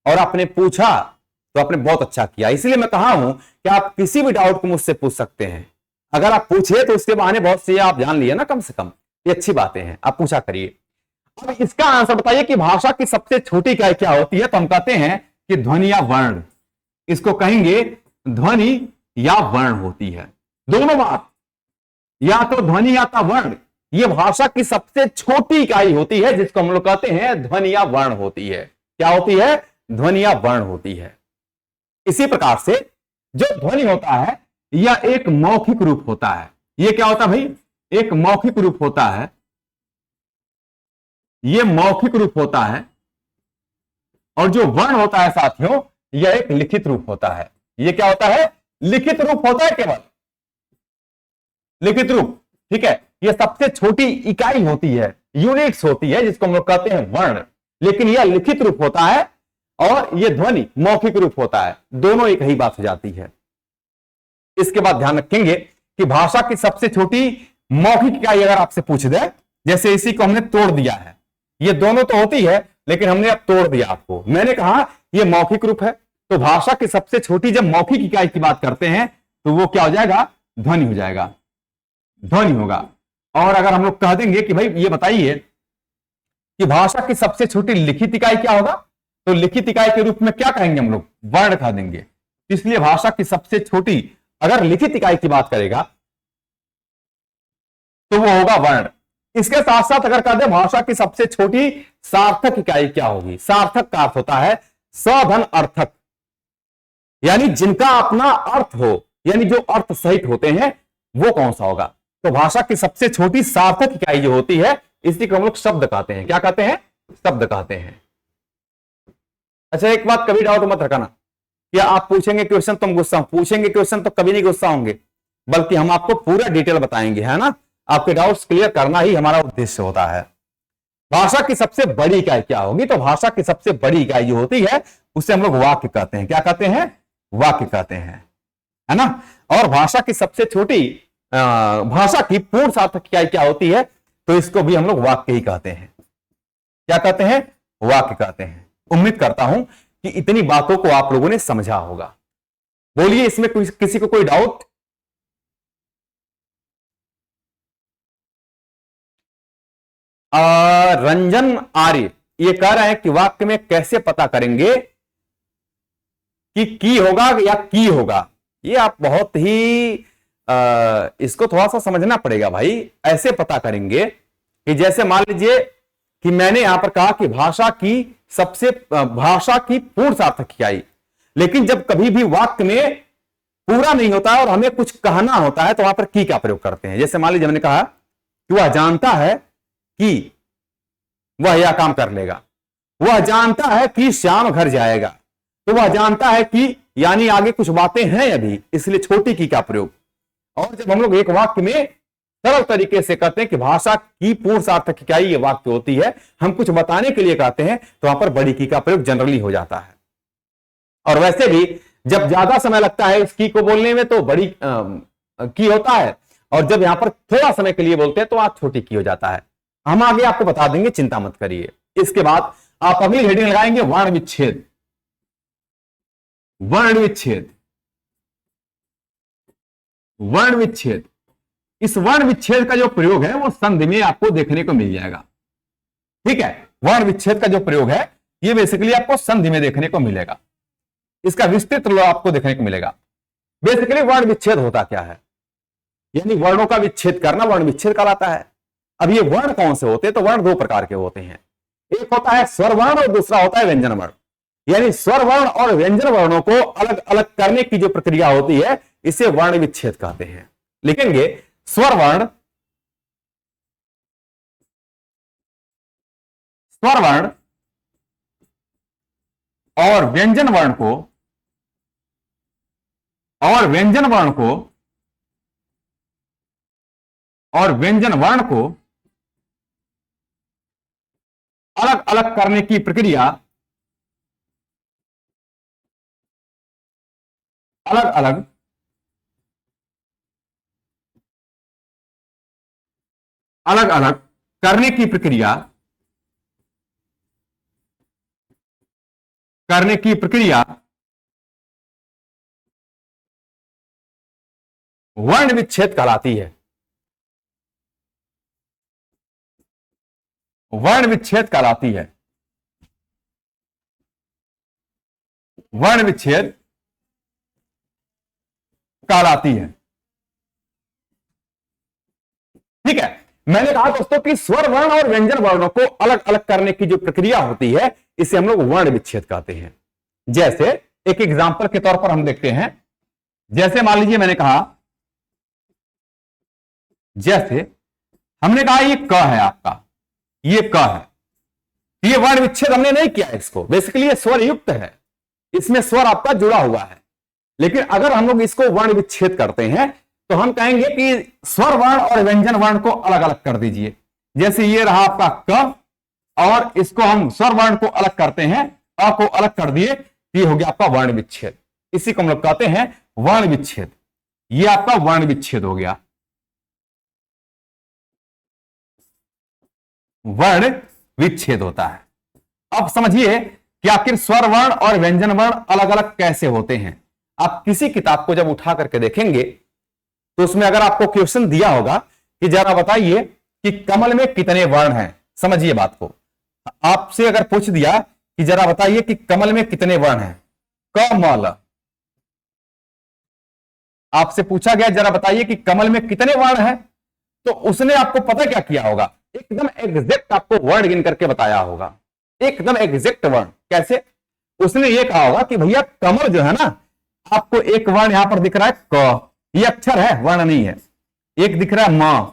और आपने पूछा तो आपने बहुत अच्छा किया। इसलिए मैं कहा हूं कि आप किसी भी डाउट को मुझसे पूछ सकते हैं। अगर आप पूछे तो उसके बहाने बहुत सी आप जान लिए ना, कम से कम ये अच्छी बातें हैं, आप पूछा करिए। अब इसका आंसर बताइए कि भाषा की सबसे छोटी इकाई क्या होती है। तो हम कहते हैं कि ध्वनि या वर्ण, इसको कहेंगे ध्वनि या वर्ण होती है। दोनों बात, या तो ध्वनि या तो वर्ण, यह भाषा की सबसे छोटी इकाई होती है, जिसको हम लोग कहते हैं ध्वनि या वर्ण होती है। क्या होती है? ध्वनि या वर्ण होती है। इसी प्रकार से जो ध्वनि होता है यह एक मौखिक रूप होता है। यह क्या होता है भाई? एक मौखिक रूप होता है। यह मौखिक रूप होता है। और जो वर्ण होता है साथियों, यह एक लिखित रूप होता है। यह क्या होता है? लिखित रूप होता है, केवल लिखित रूप। ठीक है, यह सबसे छोटी इकाई होती है, यूनिट्स होती है, जिसको हम लोग कहते हैं वर्ण। लेकिन यह लिखित रूप होता है और यह ध्वनि मौखिक रूप होता है। दोनों एक ही बात हो जाती है। इसके बाद ध्यान रखेंगे कि भाषा की सबसे छोटी मौखिक इकाई अगर आपसे पूछ दे, जैसे इसी को हमने तोड़ दिया है, ये दोनों तो होती है लेकिन हमने अब तोड़ दिया आपको। मैंने कहा यह मौखिक रूप है, तो भाषा की सबसे छोटी जब मौखिक इकाई की बात करते हैं तो वो क्या हो जाएगा? ध्वनि हो जाएगा, ध्वनि होगा। और अगर हम लोग कह देंगे कि भाई ये बताइए कि भाषा की सबसे छोटी लिखित इकाई क्या होगा, तो लिखित इकाई के रूप में क्या कहेंगे हम लोग? वर्ण कह देंगे। इसलिए भाषा की सबसे छोटी अगर लिखित इकाई की बात करेगा तो वो होगा वर्ण। इसके साथ साथ अगर कह दे भाषा की सबसे छोटी सार्थक इकाई क्या होगी? सार्थक का अर्थ होता है सधन अर्थक, यानी जिनका अपना अर्थ हो, यानी जो अर्थ सहित होते हैं, वो कौन सा होगा? तो भाषा की सबसे छोटी सार्थक इकाई जो होती है, इसी को हम लोग शब्द कहते हैं। क्या कहते हैं? शब्द कहते हैं। अच्छा, एक बात कभी डाउट मत रखना, क्या आप पूछेंगे क्वेश्चन तो हम गुस्सा, पूछेंगे क्वेश्चन तो कभी नहीं गुस्सा होंगे, बल्कि हम आपको पूरा डिटेल बताएंगे, है ना। आपके डाउट्स क्लियर करना ही हमारा उद्देश्य होता है। भाषा की सबसे बड़ी इकाई क्या होगी? तो भाषा की सबसे बड़ी इकाई जो होती है उसे हम लोग वाक्य कहते हैं। क्या कहते हैं? वाक्य कहते हैं, है ना। और भाषा की सबसे छोटी भाषा की पूर्ण सार्थक इकाई क्या होती है? तो इसको भी हम लोग वाक्य ही कहते हैं। क्या कहते हैं? वाक्य कहते हैं। उम्मीद करता हूं कि इतनी बातों को आप लोगों ने समझा होगा। बोलिए, इसमें किसी को कोई डाउट? रंजन आर्य ये कह रहे हैं कि वाक्य में कैसे पता करेंगे कि की होगा या की होगा। ये आप बहुत ही इसको थोड़ा सा समझना पड़ेगा भाई। ऐसे पता करेंगे कि जैसे मान लीजिए कि मैंने यहां पर कहा कि भाषा की पूर्ण सार्थक इकाई, लेकिन जब कभी भी वाक्य में पूरा नहीं होता है और हमें कुछ कहना होता है तो वहां पर की का प्रयोग करते हैं। जैसे मान लीजिए मैंने कहा कि वह जानता है कि वह यह काम कर लेगा, वह जानता है कि श्याम घर जाएगा, तो वह जानता है कि, यानी आगे कुछ बातें हैं अभी, इसलिए छोटी की का प्रयोग। और जब हम लोग एक वाक्य में सरल तरीके से कहते हैं कि भाषा की पूर्ण सार्थक इकाई ये वाक्य होती है, हम कुछ बताने के लिए कहते हैं, तो वहां पर बड़ी की का प्रयोग जनरली हो जाता है। और वैसे भी जब ज्यादा समय लगता है इस की को बोलने में तो बड़ी की होता है, और जब यहां पर थोड़ा समय के लिए बोलते हैं तो आज छोटी की हो जाता है। हम आगे आपको बता देंगे, चिंता मत करिए। इसके बाद आप अगली हेडिंग लगाएंगे वर्ण विच्छेद। वर्ण विच्छेद, वर्ण विच्छेद। इस वर्ण विच्छेद का जो प्रयोग है वो संधि में आपको देखने को मिल जाएगा। ठीक है, वर्ण विच्छेद का जो प्रयोग है ये बेसिकली आपको संधि में देखने को मिलेगा। इसका विस्तृत आपको देखने को मिलेगा। बेसिकली वर्ण विच्छेद होता क्या है, यानी वर्णों का विच्छेद करना वर्ण विच्छेद कहलाता है। अब ये वर्ण कौन से होते हैं? तो वर्ण दो प्रकार के होते हैं। एक होता है स्वर वर्ण और दूसरा होता है व्यंजन वर्ण। यानी स्वर वर्ण और व्यंजन वर्णों को अलग अलग करने की जो प्रक्रिया होती है इसे वर्ण विच्छेद कहते हैं। लिखेंगे स्वर वर्ण स्वर वर्ण और व्यंजन वर्ण को और व्यंजन वर्ण को और व्यंजन वर्ण को अलग अलग करने की प्रक्रिया अलग अलग अलग अलग करने की प्रक्रिया वर्ण विच्छेद कहलाती है। वर्ण विच्छेद कहलाती है। वर्ण विच्छेद कहलाती है। ठीक है, मैंने कहा दोस्तों कि स्वर वर्ण और व्यंजन वर्णों को अलग अलग करने की जो प्रक्रिया होती है इसे हम लोग वर्ण विच्छेद कहते हैं। जैसे एक एग्जांपल के तौर पर हम देखते हैं, जैसे मान लीजिए मैंने कहा, जैसे हमने कहा ये क है आपका, ये क है, ये वर्ण विच्छेद हमने नहीं किया इसको, बेसिकली ये स्वर युक्त है, इसमें स्वर आपका जुड़ा हुआ है। लेकिन अगर हम लोग इसको वर्ण विच्छेद करते हैं तो हम कहेंगे कि स्वर वर्ण और व्यंजन वर्ण को अलग अलग कर दीजिए। जैसे ये रहा आपका क और इसको हम स्वर वर्ण को अलग करते हैं, अ को अलग कर दिए, ये हो गया आपका वर्ण विच्छेद। इसी को हम लोग कहते हैं वर्ण विच्छेद। ये आपका वर्ण विच्छेद हो गया, वर्ण विच्छेद होता है। अब समझिए कि आखिर स्वर वर्ण और व्यंजन वर्ण अलग अलग कैसे होते हैं। आप किसी किताब को जब उठा करके देखेंगे तो उसमें अगर आपको क्वेश्चन दिया होगा कि जरा बताइए कि कमल में कितने वर्ण हैं, समझिए बात को, आपसे अगर पूछ दिया कि जरा बताइए कि कमल में कितने वर्ण हैं, कमल, आपसे पूछा गया जरा बताइए कि कमल में कितने वर्ण हैं, तो उसने आपको पता क्या किया होगा, एकदम एग्जैक्ट आपको वर्ड गिन करके बताया होगा, एकदम एग्जैक्ट वर्ण। कैसे? उसने ये कहा होगा कि भैया कमल जो है ना, आपको एक वर्ण यहां पर दिख रहा है क, ये अक्षर है, वर्ण नहीं है, एक दिख रहा है म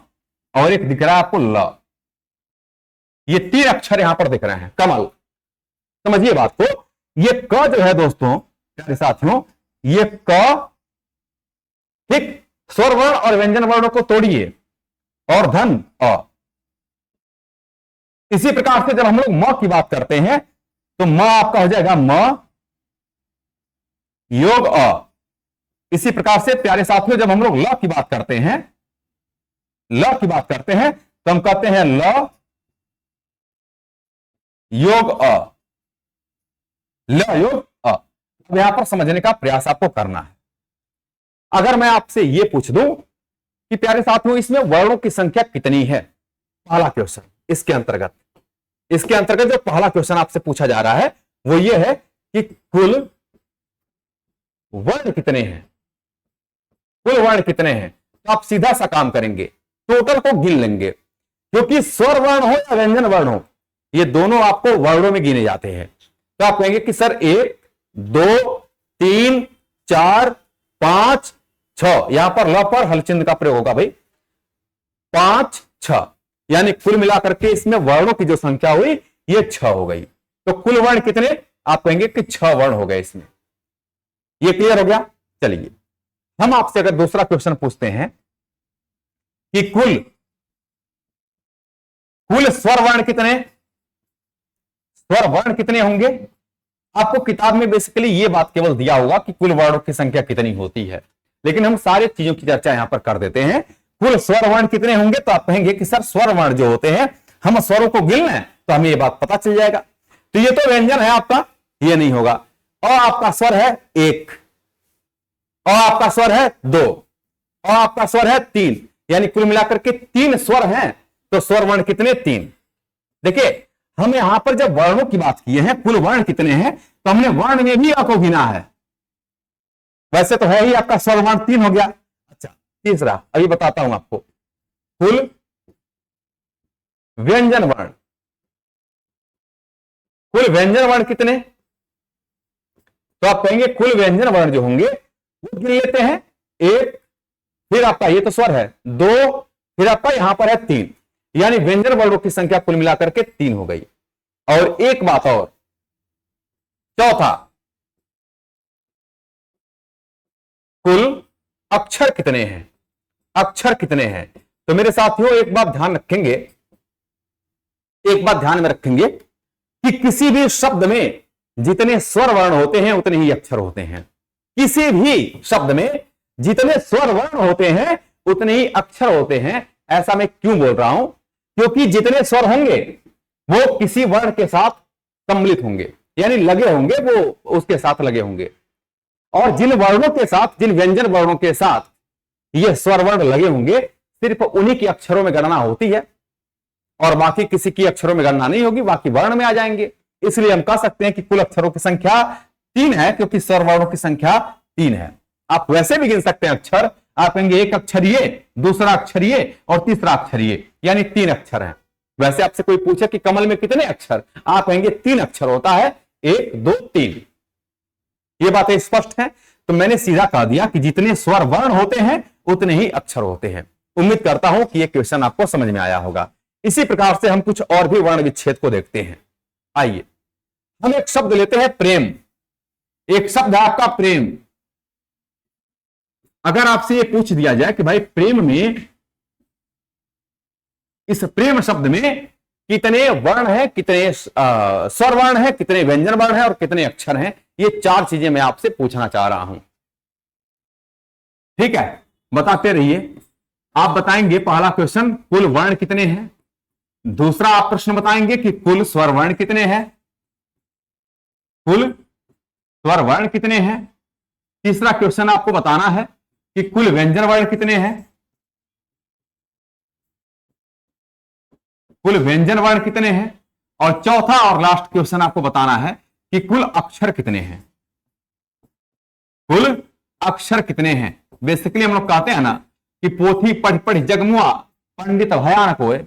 और एक दिख रहा है आपको ल, ये तीन अक्षर यहां पर दिख रहे हैं, कमल। समझिए बात को, ये क जो है दोस्तों प्यारे साथियों, ये क, ठीक, स्वर वर्ण और व्यंजन वर्णों को तोड़िए और धन अ। इसी प्रकार से जब हम लोग म की बात करते हैं तो म आपका हो जाएगा म योग अ। इसी प्रकार से प्यारे साथियों जब हम लोग ल की बात करते हैं, ल की बात करते हैं तो हम कहते हैं ल योग अ, ल योग अ। अब यहां पर समझने का प्रयास आपको करना है। अगर मैं आपसे यह पूछ दूं कि प्यारे साथियों इसमें वर्णों की संख्या कितनी है, पहला क्वेश्चन इसके अंतर्गत जो पहला क्वेश्चन आपसे पूछा जा रहा है वो ये है कि कुल वर्ण कितने हैं, कुल वर्ण कितने हैं। तो आप सीधा सा काम करेंगे, टोटल को गिन लेंगे, क्योंकि स्वर वर्ण हो या व्यंजन वर्ण हो ये दोनों आपको वर्णों में गिने जाते हैं। तो आप कहेंगे कि सर 1 2 3 4 5 6, यहां पर ल पर हलचिंद का प्रयोग होगा भाई, 5 6, यानी कुल मिलाकर के इसमें वर्णों की जो संख्या हुई ये 6 हो गई। तो कुल वर्ण कितने, आप कहेंगे कि 6 वर्ण हो गए इसमें। ये क्लियर हो गया। चलिए हम आपसे अगर दूसरा क्वेश्चन पूछते हैं कि कुल स्वर वर्ण कितने, स्वर वर्ण कितने होंगे। आपको किताब में बेसिकली ये बात केवल दिया होगा कि कुल वर्णों की संख्या कितनी होती है, लेकिन हम सारी चीजों की चर्चा यहां पर कर देते हैं। कुल स्वर वर्ण कितने होंगे, तो आप कहेंगे कि सर स्वर वर्ण जो होते हैं हम स्वरों को गिन लें तो हमें ये बात पता चल जाएगा। तो ये तो व्यंजन है आपका, ये नहीं होगा। और आपका स्वर है 1, और आपका स्वर है 2, और आपका स्वर है 3, यानी कुल मिलाकर के 3 स्वर हैं। तो स्वर वर्ण कितने, 3। देखिए हम यहां पर जब वर्णों की बात किए हैं कुल वर्ण कितने हैं, तो हमने वर्ण में भी अ को गिना है। वैसे तो है ही आपका स्वर वर्ण 3 हो गया। अच्छा तीसरा अभी बताता हूं आपको, कुल व्यंजन वर्ण, कुल व्यंजन वर्ण कितने, तो आप कहेंगे कुल व्यंजन वर्ण जो होंगे वो गिन लेते हैं। 1, फिर आपका ये तो स्वर है 2, फिर आपका यहां पर है 3, यानी व्यंजन वर्णों की संख्या कुल मिलाकर के 3 हो गई। और एक बात और, चौथा, कुल अक्षर कितने हैं, अक्षर कितने हैं। तो मेरे साथियों एक बात ध्यान रखेंगे, एक बात ध्यान में रखेंगे कि किसी भी शब्द में जितने स्वर वर्ण होते हैं उतने ही अक्षर होते हैं। किसी भी शब्द में जितने स्वर वर्ण होते हैं उतने ही अक्षर होते हैं। ऐसा मैं क्यों बोल रहा हूं, क्योंकि जितने स्वर होंगे वो किसी वर्ण के साथ सम्मिलित होंगे, यानी लगे होंगे, वो उसके साथ लगे होंगे। और जिन वर्णों के साथ, जिन व्यंजन वर्णों के साथ ये स्वर वर्ण लगे होंगे, सिर्फ उन्हीं की अक्षरों में गणना होती है और बाकी किसी की अक्षरों में गणना नहीं होगी, बाकी वर्ण में आ जाएंगे। इसलिए हम कह सकते हैं कि कुल अक्षरों की संख्या 3 है, क्योंकि स्वर वर्णों की संख्या 3 है। आप वैसे भी गिन सकते हैं अक्षर, आप कहेंगे एक अक्षर ये, दूसरा अक्षर ये और तीसरा अक्षर ये, यानी 3 अक्षर हैं। वैसे आपसे कोई पूछे कि कमल में कितने अक्षर, आप कहेंगे 3 अक्षर होता है, 1 2 3। ये बातें स्पष्ट हैं। तो मैंने सीधा कह दिया कि जितने स्वर वर्ण होते हैं उतने ही अक्षर होते हैं। उम्मीद करता हूं कि यह क्वेश्चन आपको समझ में आया होगा। इसी प्रकार से हम कुछ और भी वर्ण विच्छेद को देखते हैं। आइए हम एक शब्द लेते हैं प्रेम। एक शब्द है आपका प्रेम। अगर आपसे यह पूछ दिया जाए कि भाई प्रेम में, इस प्रेम शब्द में कितने वर्ण हैं, कितने स्वर वर्ण हैं, कितने व्यंजन वर्ण हैं और कितने अक्षर हैं, ये 4 चीजें मैं आपसे पूछना चाह रहा हूं। ठीक है, बताते रहिए। आप बताएंगे पहला क्वेश्चन, कुल वर्ण कितने हैं। दूसरा आप प्रश्न बताएंगे कि कुल स्वर वर्ण कितने हैं, कुल स्वर वर्ण कितने हैं। तीसरा क्वेश्चन आपको बताना है कि कुल व्यंजन वर्ण कितने हैं, कुल व्यंजन वर्ण कितने हैं। और चौथा और लास्ट क्वेश्चन आपको बताना है कि कुल अक्षर कितने हैं, कुल अक्षर कितने हैं। बेसिकली हम लोग कहते हैं ना कि पोथी पढ़ पढ़ जगमुआ पंडित भयानक होए।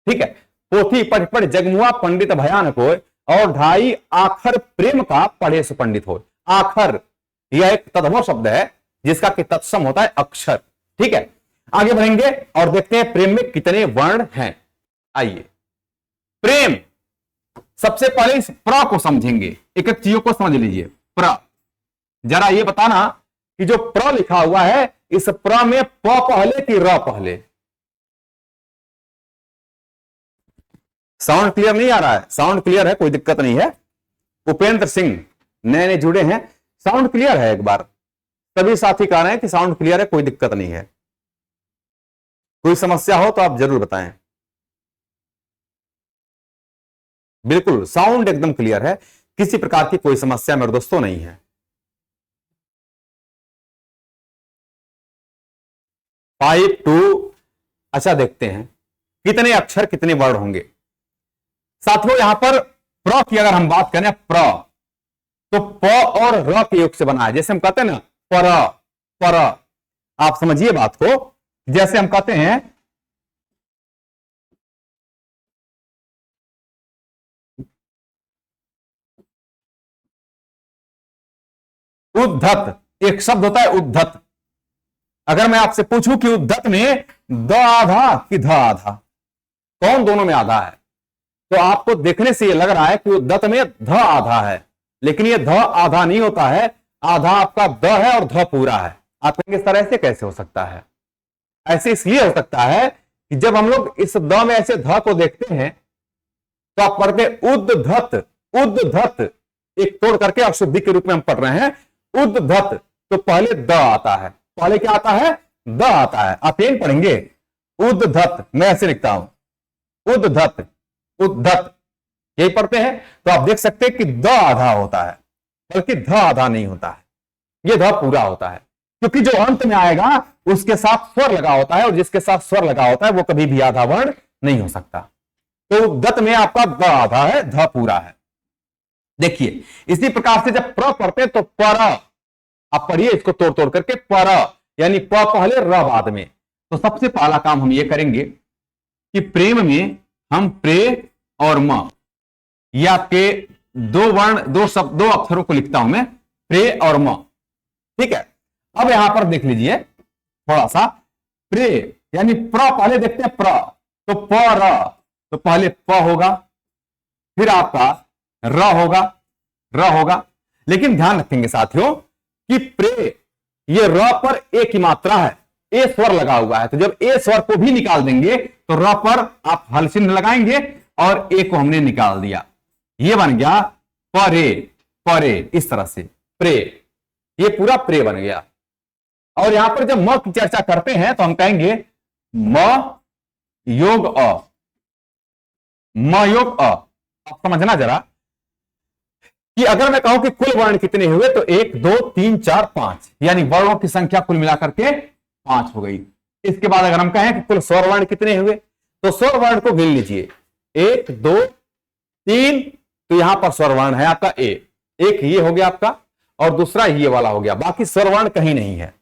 ठीक है, पोथी पढ़ पढ़ जगमुआ पंडित भयानक होए और ढाई आखर प्रेम का पढ़े सो पंडित हो। आखर यह एक तद्भव शब्द है जिसका कि तत्सम होता है अक्षर। ठीक है, आगे बढ़ेंगे और देखते हैं प्रेम में कितने वर्ण हैं। आइए, प्रेम, सबसे पहले इस प्र को समझेंगे, एक एक चीजों को समझ लीजिए। प्र, जरा ये बताना कि जो प्र लिखा हुआ है इस प्र में प पहले कि र पहले। साउंड क्लियर नहीं आ रहा है? साउंड क्लियर है, कोई दिक्कत नहीं है। उपेंद्र सिंह नए नए जुड़े हैं, साउंड क्लियर है? एक बार सभी साथी कह रहे हैं कि साउंड क्लियर है, कोई दिक्कत नहीं है। कोई समस्या हो तो आप जरूर बताएं। बिल्कुल साउंड एकदम क्लियर है, किसी प्रकार की कोई समस्या मेरे दोस्तों नहीं है। 5 2। अच्छा, देखते हैं कितने अक्षर कितने वर्ण होंगे। साथियों यहां पर प्र की अगर हम बात करें, प्र तो प और र के योग से बना है। जैसे हम कहते हैं ना पर, पर, आप समझिए बात को। जैसे हम कहते हैं उद्धत, एक शब्द होता है उद्धत। अगर मैं आपसे पूछूं कि उद्धत में द आधा कि ध आधा, कौन दोनों में आधा है, तो आपको देखने से यह लग रहा है कि उद्धत में ध आधा है, लेकिन यह ध आधा नहीं होता है। आधा आपका द है और ध पूरा है। आप कहेंगे सर ऐसे कैसे हो सकता है? ऐसे इसलिए हो सकता है कि जब हम लोग इस द में ऐसे ध को देखते हैं तो आप पढ़ते उद्धत, उद्धत, एक तोड़ करके अशुद्धि के रूप में हम पढ़ रहे हैं उद्धत, तो पहले द आता है। पहले क्या आता है? द आता है। आप यही पढ़ेंगे उद्धत, मैं ऐसे लिखता हूं उद्धत, उद्धत, यही पढ़ते हैं। तो आप देख सकते हैं कि द आधा होता है, बल्कि ध आधा नहीं होता है, यह ध पूरा होता है। क्योंकि जो अंत में आएगा उसके साथ स्वर लगा होता है और जिसके साथ स्वर लगा होता है वो कभी भी आधा वर्ण नहीं हो सकता। तो उद्धत में आपका द आधा है, ध पूरा है। देखिए इसी प्रकार से जब प्र पढ़ते हैं तो पर, आप पढ़िए इसको तोड़ तोड़ करके, पर यानी प पहले र बाद में। तो सबसे पहला काम हम ये करेंगे कि प्रेम में हम प्रे और म, ये आपके दो वर्ण, दो शब्द, दो अक्षरों को लिखता हूं मैं, प्रे और म। ठीक है, अब यहां पर देख लीजिए थोड़ा सा, प्रे यानी प्र पहले देखते हैं प्र, तो पर, तो पहले प होगा, फिर आपका र होगा, र होगा। लेकिन ध्यान रखेंगे साथियों कि प्रे, ये र पर ए की मात्रा है, ए स्वर लगा हुआ है, तो जब ए स्वर को भी निकाल देंगे तो र पर आप हल चिन्ह लगाएंगे और ए को हमने निकाल दिया, ये बन गया परे, परे, इस तरह से प्रे, ये पूरा प्रे बन गया। और यहां पर जब म की चर्चा करते हैं तो हम कहेंगे म योग अ, म योग अ। आप समझना जरा कि अगर मैं कहूं कि कुल वर्ण कितने हुए तो 1 2 3 4 5, यानी वर्णों की संख्या कुल मिलाकर के 5 हो गई। इसके बाद अगर हम कहें कि कुल स्वर वर्ण कितने हुए तो स्वर वर्ण को गिन लीजिए, 1 2 3, तो यहां पर स्वर वर्ण है आपका ए, एक ये हो गया आपका और दूसरा ये वाला हो गया, बाकी स्वर वर्ण कहीं नहीं है।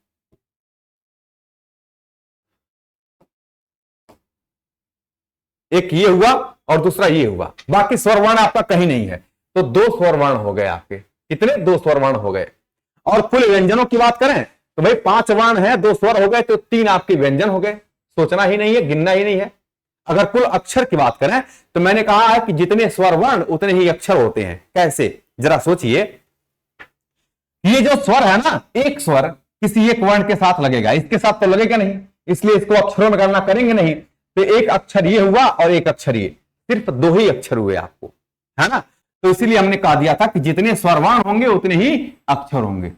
एक ये हुआ और दूसरा ये हुआ, बाकी स्वर वर्ण आपका कहीं नहीं है, तो 2 स्वर वर्ण हो गए आपके, कितने, 2 स्वर वर्ण हो गए। और कुल व्यंजनों की बात करें तो भाई 5 वर्ण है, 2 स्वर हो गए, तो 3 आपके व्यंजन हो गए, सोचना ही नहीं है, गिनना ही नहीं है। अगर कुल अक्षर की बात करें तो मैंने कहा है कि जितने स्वर वर्ण उतने ही अक्षर होते हैं। कैसे, जरा सोचिए, ये जो स्वर है ना, एक स्वर किसी एक वर्ण के साथ लगेगा, इसके साथ तो लगेगा नहीं, इसलिए इसको अक्षरों में गणना करेंगे नहीं, तो एक अक्षर ये हुआ और एक अक्षर ये, सिर्फ 2 ही अक्षर हुए आपको, है ना। तो इसीलिए हमने कहा दिया था कि जितने स्वर वर्ण होंगे उतने ही अक्षर होंगे,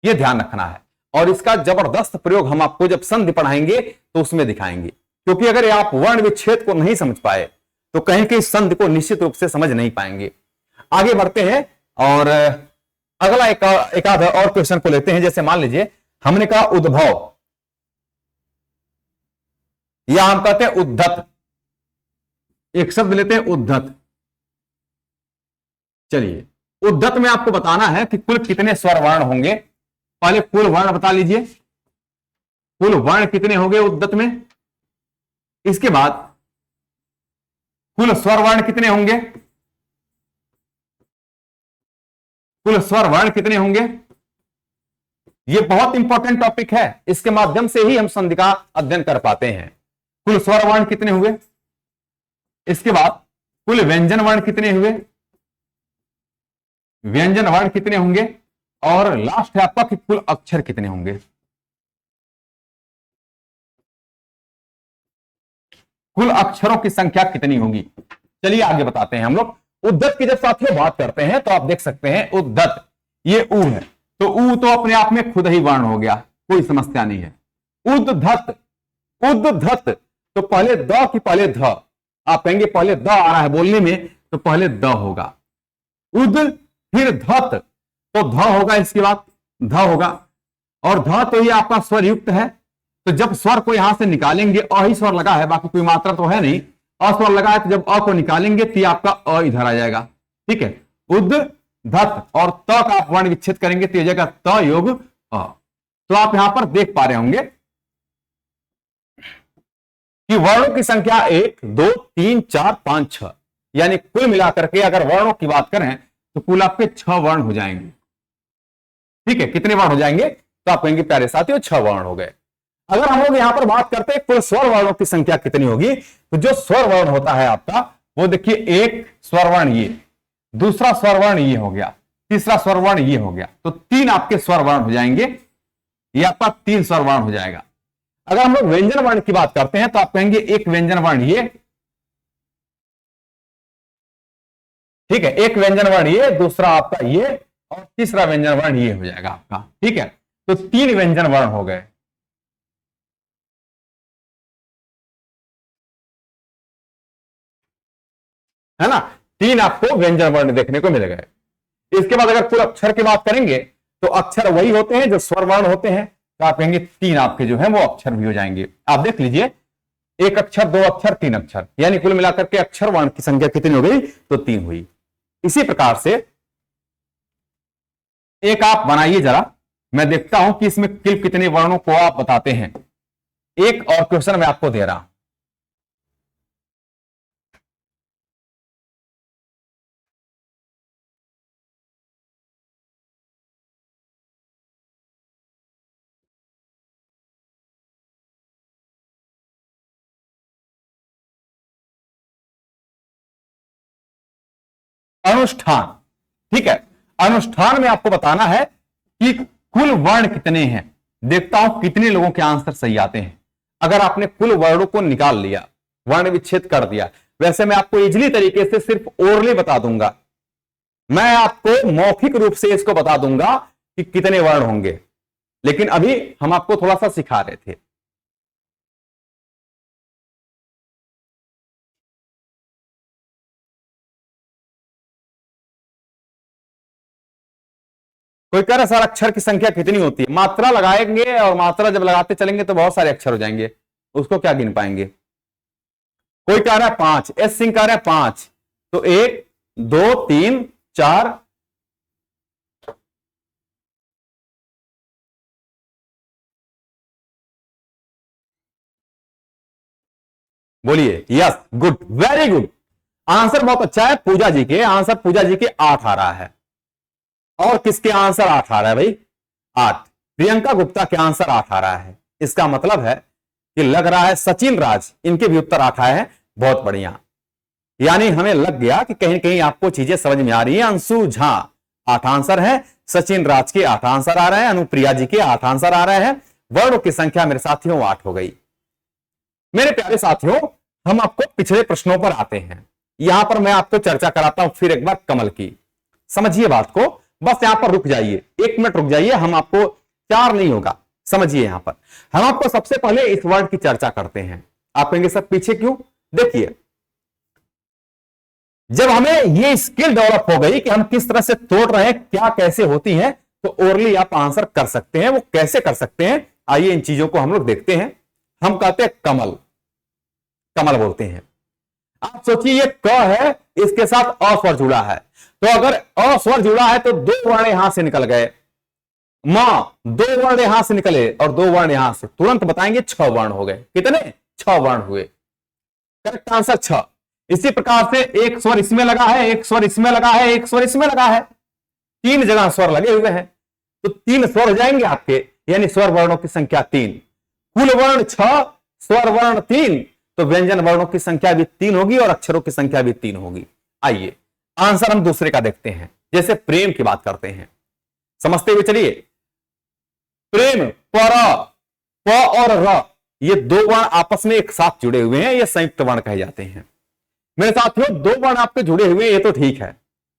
ये ध्यान रखना है। और इसका जबरदस्त प्रयोग हम आपको जब संधि पढ़ाएंगे तो उसमें दिखाएंगे, क्योंकि अगर आप वर्ण विच्छेद को नहीं समझ पाए तो कहीं कि संधि को निश्चित रूप से समझ नहीं पाएंगे। आगे बढ़ते हैं और अगला एक आधा और क्वेश्चन को लेते हैं। जैसे मान लीजिए हमने कहा उद्भव, या हम कहते हैं उद्धत, एक शब्द लेते हैं उद्धत। चलिए, उद्धत में आपको बताना है कि कुल कितने स्वर वर्ण होंगे। पहले कुल वर्ण बता लीजिए, कुल वर्ण कितने होंगे उद्धत में। इसके बाद कुल स्वर वर्ण कितने होंगे, कुल स्वर वर्ण कितने होंगे। यह बहुत इंपॉर्टेंट टॉपिक है, इसके माध्यम से ही हम संधि का अध्ययन कर पाते हैं। कुल स्वर वर्ण कितने हुए, इसके बाद कुल व्यंजन वर्ण कितने हुए, व्यंजन वर्ण कितने होंगे, और लास्ट है आपका कि कुल अक्षर कितने होंगे। कुल अक्षरों की संख्या कितनी होगी। चलिए आगे बताते हैं हम लोग। उद्धत की जब साथियों बात करते हैं तो आप देख सकते हैं उद्धत, ये ऊ है, तो ऊ तो अपने आप में खुद ही वर्ण हो गया, कोई समस्या नहीं है। उद्धत, उद्धत, तो पहले द की पहले ध, आप कहेंगे पहले द आ रहा है बोलने में, तो पहले द होगा, उद फिर धत, तो ध होगा, इसके बाद ध होगा, और ध तो ये आपका स्वर युक्त है, तो जब स्वर को यहां से निकालेंगे, अ ही स्वर लगा है, बाकी कोई मात्रा तो है नहीं, अ स्वर लगा है, तो जब अ को निकालेंगे तो आपका अ इधर आ जाएगा, ठीक है। उद धत, और त का आप वर्ण विच्छेद करेंगे तो जाएगा त योग अ। तो आप यहां पर देख पा रहे होंगे कि वर्णों की संख्या 1 2 3 4 5 6, यानी कुल मिलाकर के अगर वर्णों की बात करें तो कुल आपके 6 वर्ण हो जाएंगे, ठीक है। कितने वर्ण हो जाएंगे, तो आप कहेंगे प्यारे साथियों 6 वर्ण हो गए। अगर हम लोग यहां पर बात करते हैं कुल स्वर वर्णों की संख्या कितनी होगी, तो जो स्वर वर्ण होता है आपका वो देखिए, एक स्वर वर्ण ये, दूसरा स्वर वर्ण ये हो गया, तीसरा स्वर वर्ण ये हो गया, तो 3 आपके स्वर वर्ण हो जाएंगे, ये आपका 3 स्वर वर्ण हो जाएगा। अगर हम लोग व्यंजन वर्ण की बात करते हैं तो आप कहेंगे एक व्यंजन वर्ण ये, ठीक है, एक व्यंजन वर्ण ये, दूसरा आपका ये, और तीसरा व्यंजन वर्ण ये हो जाएगा आपका, ठीक है। तो 3 व्यंजन वर्ण हो गए। है ना, 3 आपको व्यंजन वर्ण देखने को मिल गए। इसके बाद अगर कुल अक्षर की बात करेंगे तो अक्षर वही होते हैं जो स्वर वर्ण होते हैं, तो आप कहेंगे 3 आपके जो है वो अक्षर भी हो जाएंगे। आप देख लीजिए, एक अक्षर, 2 अक्षर, 3 अक्षर, यानी कुल मिलाकर के अक्षर वर्ण की संख्या कितनी हो गई, तो 3 हुई। इसी प्रकार से एक आप बनाइए जरा, मैं देखता हूं कि इसमें किल कितने वर्णों को आप बताते हैं। एक और क्वेश्चन मैं आपको दे रहा हूं। अनुष्ठान, ठीक है। अनुष्ठान में आपको बताना है कि कुल वर्ण कितने हैं। देखता हूं कितने लोगों के आंसर सही आते हैं। अगर आपने कुल वर्णों को निकाल लिया, वर्ण विच्छेद कर दिया, वैसे मैं आपको इजली तरीके से सिर्फ ओरली बता दूंगा, मैं आपको मौखिक रूप से इसको बता दूंगा कि कितने वर्ण होंगे, लेकिन अभी हम आपको थोड़ा सा सिखा रहे थे। कोई कह रहा सर अक्षर की संख्या कितनी होती है? मात्रा लगाएंगे और मात्रा जब लगाते चलेंगे तो बहुत सारे अक्षर हो जाएंगे, उसको क्या गिन पाएंगे। कोई कह रहा है 5, एस सिंह कह रहा है 5, तो 1 2 3 4, बोलिए yes, good, very good. Answer बहुत अच्छा है पूजा जी के, आंसर पूजा जी के 8 आ रहा है। और किसके आंसर 8 आ रहा है भाई? 8। प्रियंका गुप्ता के आंसर 8 आ रहा है। इसका मतलब है कि लग रहा है सचिन राज, इनके भी उत्तर 8 आए हैं। बहुत बढ़िया, यानी हमें लग गया कि कहीं कहीं आपको चीजें समझ में आ रही है। अंशु झा 8 आंसर है, सचिन राज के 8 आंसर आ रहे हैं, अनुप्रिया जी के 8 आंसर आ रहे हैं। वर्णों की संख्या मेरे साथियों 8 हो गई। मेरे प्यारे साथियों, हम आपको पिछले प्रश्नों पर आते हैं। यहां पर मैं आपको चर्चा कराता हूं फिर एक बार कमल की। समझिए बात को, बस यहां पर रुक जाइए, 1 मिनट रुक जाइए। हम आपको 4 नहीं होगा, समझिए। यहां पर हम आपको सबसे पहले इस वर्ड की चर्चा करते हैं। आप कहेंगे सर पीछे क्यों? देखिए, जब हमें ये स्किल डेवलप हो गई कि हम किस तरह से तोड़ रहे हैं, क्या कैसे होती है, तो ओरली आप आंसर कर सकते हैं। वो कैसे कर सकते हैं, आइए इन चीजों को हम लोग देखते हैं। हम कहते हैं कमल, कमल बोलते हैं। आप सोचिए ये क है, इसके साथ अ स्वर जुड़ा है, तो अगर अ स्वर जुड़ा है तो 2 वर्ण यहां से निकल गए। मां 2 वर्ण यहां से निकले और 2 वर्ण यहां से, तुरंत बताएंगे 6 वर्ण हो गए। कितने? 6 वर्ण हुए। Correct answer 6। इसी प्रकार से एक स्वर इसमें लगा है, एक स्वर इसमें लगा है, एक स्वर इसमें लगा है, 3 जगह स्वर लगे हुए हैं, तो 3 स्वर हो जाएंगे आपके, यानी स्वर वर्णों की संख्या 3। कुल वर्ण 6, स्वर वर्ण 3, तो व्यंजन वर्णों की संख्या भी 3 होगी और अक्षरों की संख्या भी 3 होगी। आइए आंसर हम दूसरे का देखते हैं। जैसे प्रेम की बात करते हैं, समझते हुए चलिए। प्रेम, प और र, ये 2 वर्ण आपस में एक साथ जुड़े हुए हैं, ये संयुक्त वर्ण कहे जाते हैं। मेरे साथियों 2 वर्ण आपके जुड़े हुए ये तो ठीक है,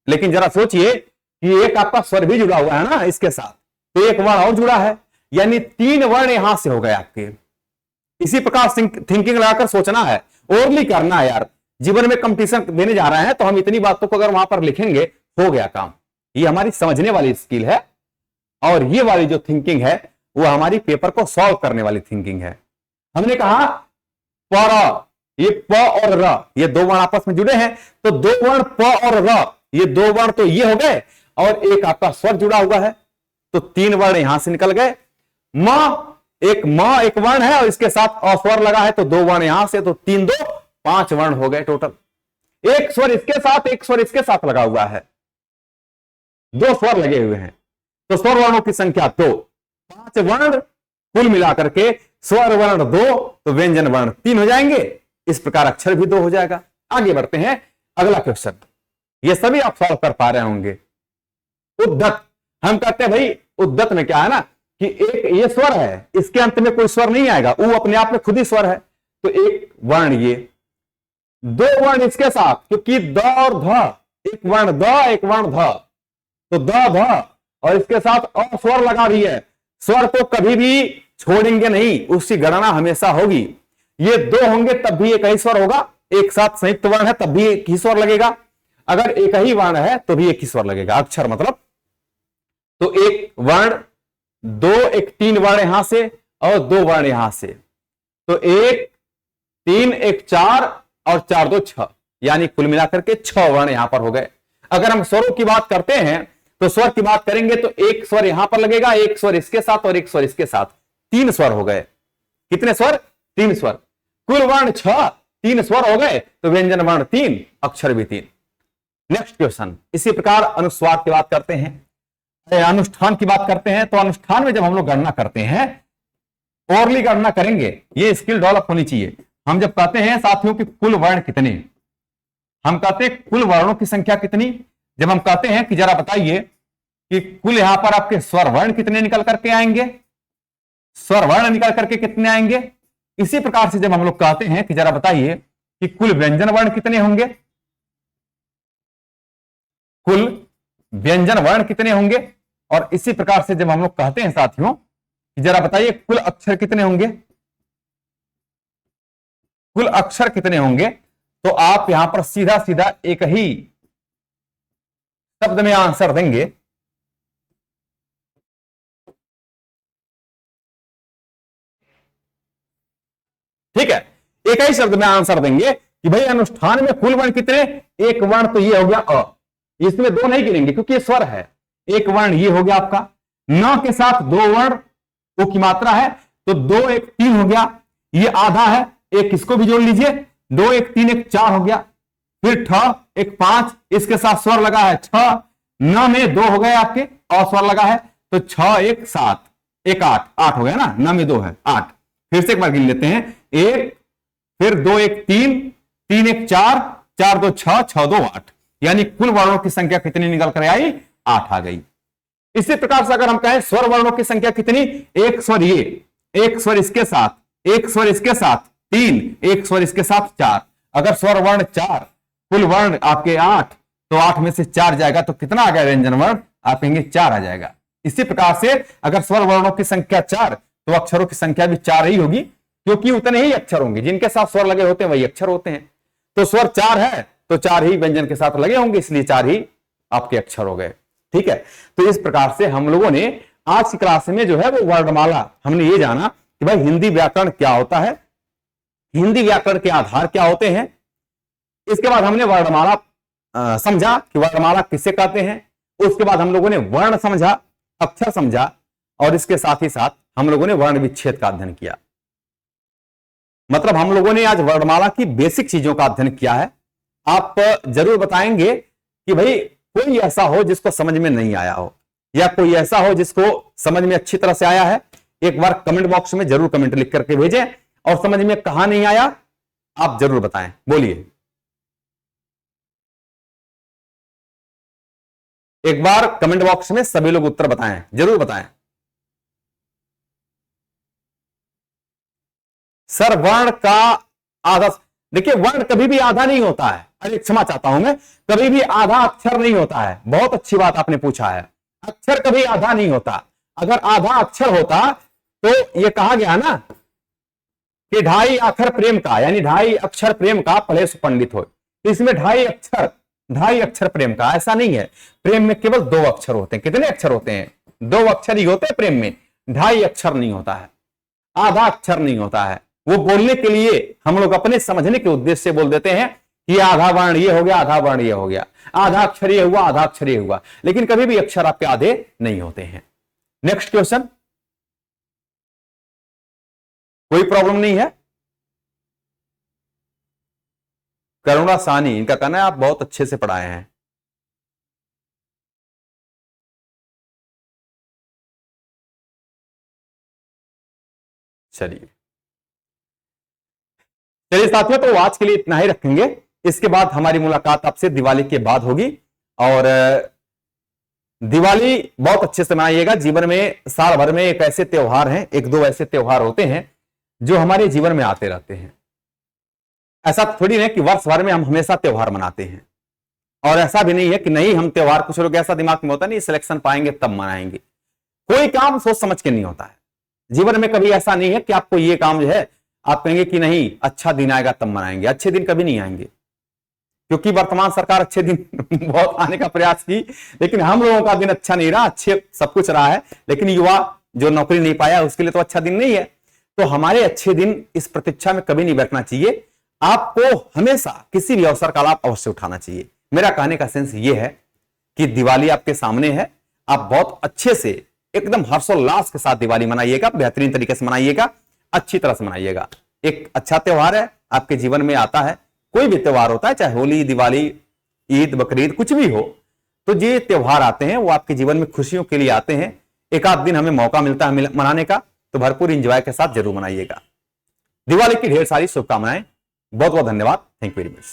लेकिन जरा सोचिए कि एक आपका स्वर भी जुड़ा हुआ है ना इसके साथ, तो एक वर्ण और जुड़ा है, यानी 3 वर्ण यहां से हो गए आपके। इसी प्रकार थिंकिंग लगाकर सोचना है, ओरली करना है यार। जीवन में कंपटीशन देने जा रहे हैं तो हम इतनी बातों को अगर वहां पर लिखेंगे, हो गया काम। ये हमारी समझने वाली स्किल है, और ये वाली जो थिंकिंग है वो हमारी पेपर को सॉल्व करने वाली थिंकिंग है। हमने कहा पर, ये प और र, ये 2 वर्ण आपस में जुड़े हैं, तो 2 वर्ण प और र, ये 2 वर्ण तो ये हो गए, और एक आपका स्वर जुड़ा हुआ है, तो 3 वर्ण यहां से निकल गए। म एक वर्ण है और इसके साथ अस्वर लगा है, तो 2 वर्ण यहां से, तो 3 2 5 वर्ण हो गए टोटल। एक स्वर इसके साथ, एक स्वर इसके साथ लगा हुआ है, 2 स्वर लगे हुए हैं, तो स्वर वर्णों की संख्या 2, 5 वर्ण कुल मिलाकर के स्वर वर्ण 2, तो व्यंजन वर्ण 3 हो जाएंगे। इस प्रकार अक्षर भी 2 हो जाएगा। आगे बढ़ते हैं, अगला क्वेश्चन। ये सभी आप सॉल्व कर पा रहे होंगे। उद्दत, हम कहते हैं भाई उद्दत में क्या है ना कि एक ये स्वर है, इसके अंत में कोई स्वर नहीं आएगा, वो अपने आप में खुद ही स्वर है, तो एक वर्ण ये, 2 वर्ण इसके साथ, क्योंकि द और ध, एक वर्ण द एक वर्ण ध, तो द ध, और इसके साथ अ स्वर लगा रही है। स्वर को कभी भी छोड़ेंगे नहीं, उसकी गणना हमेशा होगी। ये 2 होंगे तब भी एक ही स्वर होगा, एक साथ संयुक्त वर्ण है तब भी एक ही स्वर लगेगा, अगर एक ही वर्ण है तो भी एक ही स्वर लगेगा, अक्षर मतलब। तो एक वर्ण 2, एक 3 वर्ण यहां से और 2 वर्ण यहां से, तो 1 3 1 4 और 4 2 6, यानी कुल मिलाकर के 6 वर्ण यहां पर हो गए। अगर हम स्वरों की बात करते हैं तो स्वर की बात करेंगे तो एक स्वर यहां पर लगेगा, एक स्वर इसके साथ और एक स्वर इसके साथ, 3 स्वर हो गए। कितने स्वर? 3 स्वर। कुल वर्ण 6, 3 स्वर हो गए, तो व्यंजन वर्ण 3, अक्षर भी 3। Next question. इसी प्रकार अनुस्वार की बात करते हैं, अनुष्ठान की बात करते हैं। तो अनुष्ठान में जब हम लोग गणना करते हैं, ओरली गणना करेंगे, ये स्किल डेवलप होनी चाहिए। हम जब कहते हैं साथियों कि कुल वर्ण कितने, हम कहते हैं कुल वर्णों की संख्या कितनी, जब हम कहते हैं कि जरा बताइए कि कुल यहां पर आपके स्वर वर्ण कितने निकल करके आएंगे, स्वर वर्ण निकल करके कितने आएंगे। इसी प्रकार से जब हम लोग कहते हैं कि जरा बताइए कि कुल व्यंजन वर्ण कितने होंगे, कुल व्यंजन वर्ण कितने होंगे। और इसी प्रकार से जब हम लोग कहते हैं साथियों कि जरा बताइए कुल अक्षर कितने होंगे, कुल अक्षर कितने होंगे, तो आप यहां पर सीधा सीधा एक ही शब्द में आंसर देंगे। ठीक है, एक ही शब्द में आंसर देंगे कि भाई अनुष्ठान में कुल वर्ण कितने, एक वर्ण तो ये हो गया अ, इसमें दो नहीं गिनेंगे क्योंकि ये स्वर है। एक वर्ण ये हो गया आपका, न के साथ दो वर्ण ओ की मात्रा है तो 2 1 3 हो गया, ये आधा है, एक इसको भी जोड़ लीजिए, 2 1 3 1 4 हो गया। फिर ठ 1 5, इसके साथ स्वर लगा है छ, न में 2 हो गए आपके और स्वर लगा है तो 6 1 7 1 8, 8 हो गया ना, न में 2 है 8। फिर से एक बार गिन लेते हैं, 1 फिर 2 1 3 3 1 4 4 2 6 6 2 8, यानी कुल वर्णों की संख्या कितनी निकल कर आई, 8 आ गई। इसी प्रकार से अगर हम कहें स्वर वर्णों की संख्या कितनी, एक स्वर ये, एक स्वर इसके साथ, एक स्वर इसके साथ 3, एक स्वर इसके साथ 4। अगर स्वर वर्ण 4, कुल वर्ण आपके 8, तो 8 में से 4 जाएगा तो कितना आ गया व्यंजन वर्ण, आप कहेंगे 4 आ जाएगा। इसी प्रकार से अगर स्वर वर्णों की संख्या 4 तो अक्षरों की संख्या भी 4 ही होगी, क्योंकि उतने ही अक्षर होंगे जिनके साथ स्वर लगे होते हैं वही अक्षर होते हैं। तो स्वर 4 है तो 4 ही व्यंजन के साथ लगे होंगे, इसलिए 4 ही आपके अक्षर हो गए। ठीक है, तो इस प्रकार से हम लोगों ने आज की क्लास में जो है वो वर्णमाला हमने ये जाना कि भाई हिंदी व्याकरण क्या होता है, हिंदी व्याकरण के आधार क्या होते हैं। इसके बाद हमने वर्णमाला समझा कि वर्णमाला किसे कहते हैं। उसके बाद हम लोगों ने वर्ण समझा, अक्षर समझा, और इसके साथ ही साथ हम लोगों ने वर्ण विच्छेद का अध्ययन किया। मतलब हम लोगों ने आज वर्णमाला की बेसिक चीजों का अध्ययन किया है। आप जरूर बताएंगे कि भाई कोई ऐसा हो जिसको समझ में नहीं आया हो, या कोई ऐसा हो जिसको समझ में अच्छी तरह से आया है। एक बार कमेंट बॉक्स में जरूर कमेंट लिख करके भेजें, और समझ में कहां नहीं आया आप जरूर बताएं। बोलिए, एक बार कमेंट बॉक्स में सभी लोग उत्तर बताएं, जरूर बताएं। सर वर्ण का आधा, देखिए वर्ण कभी भी आधा नहीं होता है। अरे क्षमा चाहता हूं मैं, कभी भी आधा अक्षर नहीं होता है। बहुत अच्छी बात आपने पूछा है, अक्षर कभी आधा नहीं होता। अगर आधा अक्षर होता तो ये कहा गया ना कि 2.5 अक्षर प्रेम का, यानी 2.5 अक्षर प्रेम का पढ़े सो पंडित हो। तो इसमें 2.5 अक्षर प्रेम का, ऐसा नहीं है। प्रेम में केवल 2 अक्षर होते हैं। कितने अक्षर होते हैं, 2 अक्षर ही होते हैं प्रेम में, 2.5 अक्षर नहीं होता है, आधा अक्षर नहीं होता है। वो बोलने के लिए हम लोग अपने समझने के उद्देश्य से बोल देते हैं कि आधा वर्ण ये हो गया, आधा वर्ण ये हो गया, आधा अक्षर ये हुआ, आधा अक्षर ये हुआ, लेकिन कभी भी अक्षर आपके आधे नहीं होते हैं। नेक्स्ट क्वेश्चन, कोई प्रॉब्लम नहीं है। करुणा सानी, इनका कहना है आप बहुत अच्छे से पढ़ाए हैं। चलिए साथियों, तो आज के लिए इतना ही रखेंगे। इसके बाद हमारी मुलाकात आपसे दिवाली के बाद होगी। और दिवाली बहुत अच्छे से मनाइएगा। जीवन में साल भर में एक ऐसे त्योहार हैं, 1-2 ऐसे त्योहार होते हैं जो हमारे जीवन में आते रहते हैं। ऐसा थोड़ी नहीं कि वर्ष भर में हम हमेशा त्योहार मनाते हैं, और ऐसा भी नहीं है कि नहीं हम त्योहार, कुछ लोग ऐसा दिमाग में होता नहीं सिलेक्शन पाएंगे तब मनाएंगे। कोई काम सोच समझ के नहीं होता है। जीवन में कभी ऐसा नहीं है कि आपको ये काम जो है आप कहेंगे कि नहीं अच्छा दिन आएगा तब मनाएंगे। अच्छे दिन कभी नहीं आएंगे, क्योंकि वर्तमान सरकार अच्छे दिन बहुत आने का प्रयास की, लेकिन हम लोगों का दिन अच्छा नहीं रहा। अच्छे सब कुछ रहा है, लेकिन युवा जो नौकरी नहीं पाया उसके लिए तो अच्छा दिन नहीं है। तो हमारे अच्छे दिन इस प्रतीक्षा में कभी नहीं बैठना चाहिए। आपको हमेशा किसी भी अवसर का लाभ अवश्य उठाना चाहिए। मेरा कहने का सेंस ये है कि दिवाली आपके सामने है, आप बहुत अच्छे से एकदम हर्षोल्लास के साथ दिवाली मनाइएगा, बेहतरीन तरीके से मनाइएगा, अच्छी तरह से मनाइएगा। एक अच्छा त्योहार है, आपके जीवन में आता है। कोई भी त्योहार होता है, चाहे होली, दिवाली, ईद, बकरीद, कुछ भी हो, तो ये त्योहार आते हैं वो आपके जीवन में खुशियों के लिए आते हैं। एक आध दिन हमें मौका मिलता है मनाने का, तो भरपूर एंजॉय के साथ जरूर मनाइएगा। दिवाली की ढेर सारी शुभकामनाएं। बहुत बहुत धन्यवाद। Thank you very much.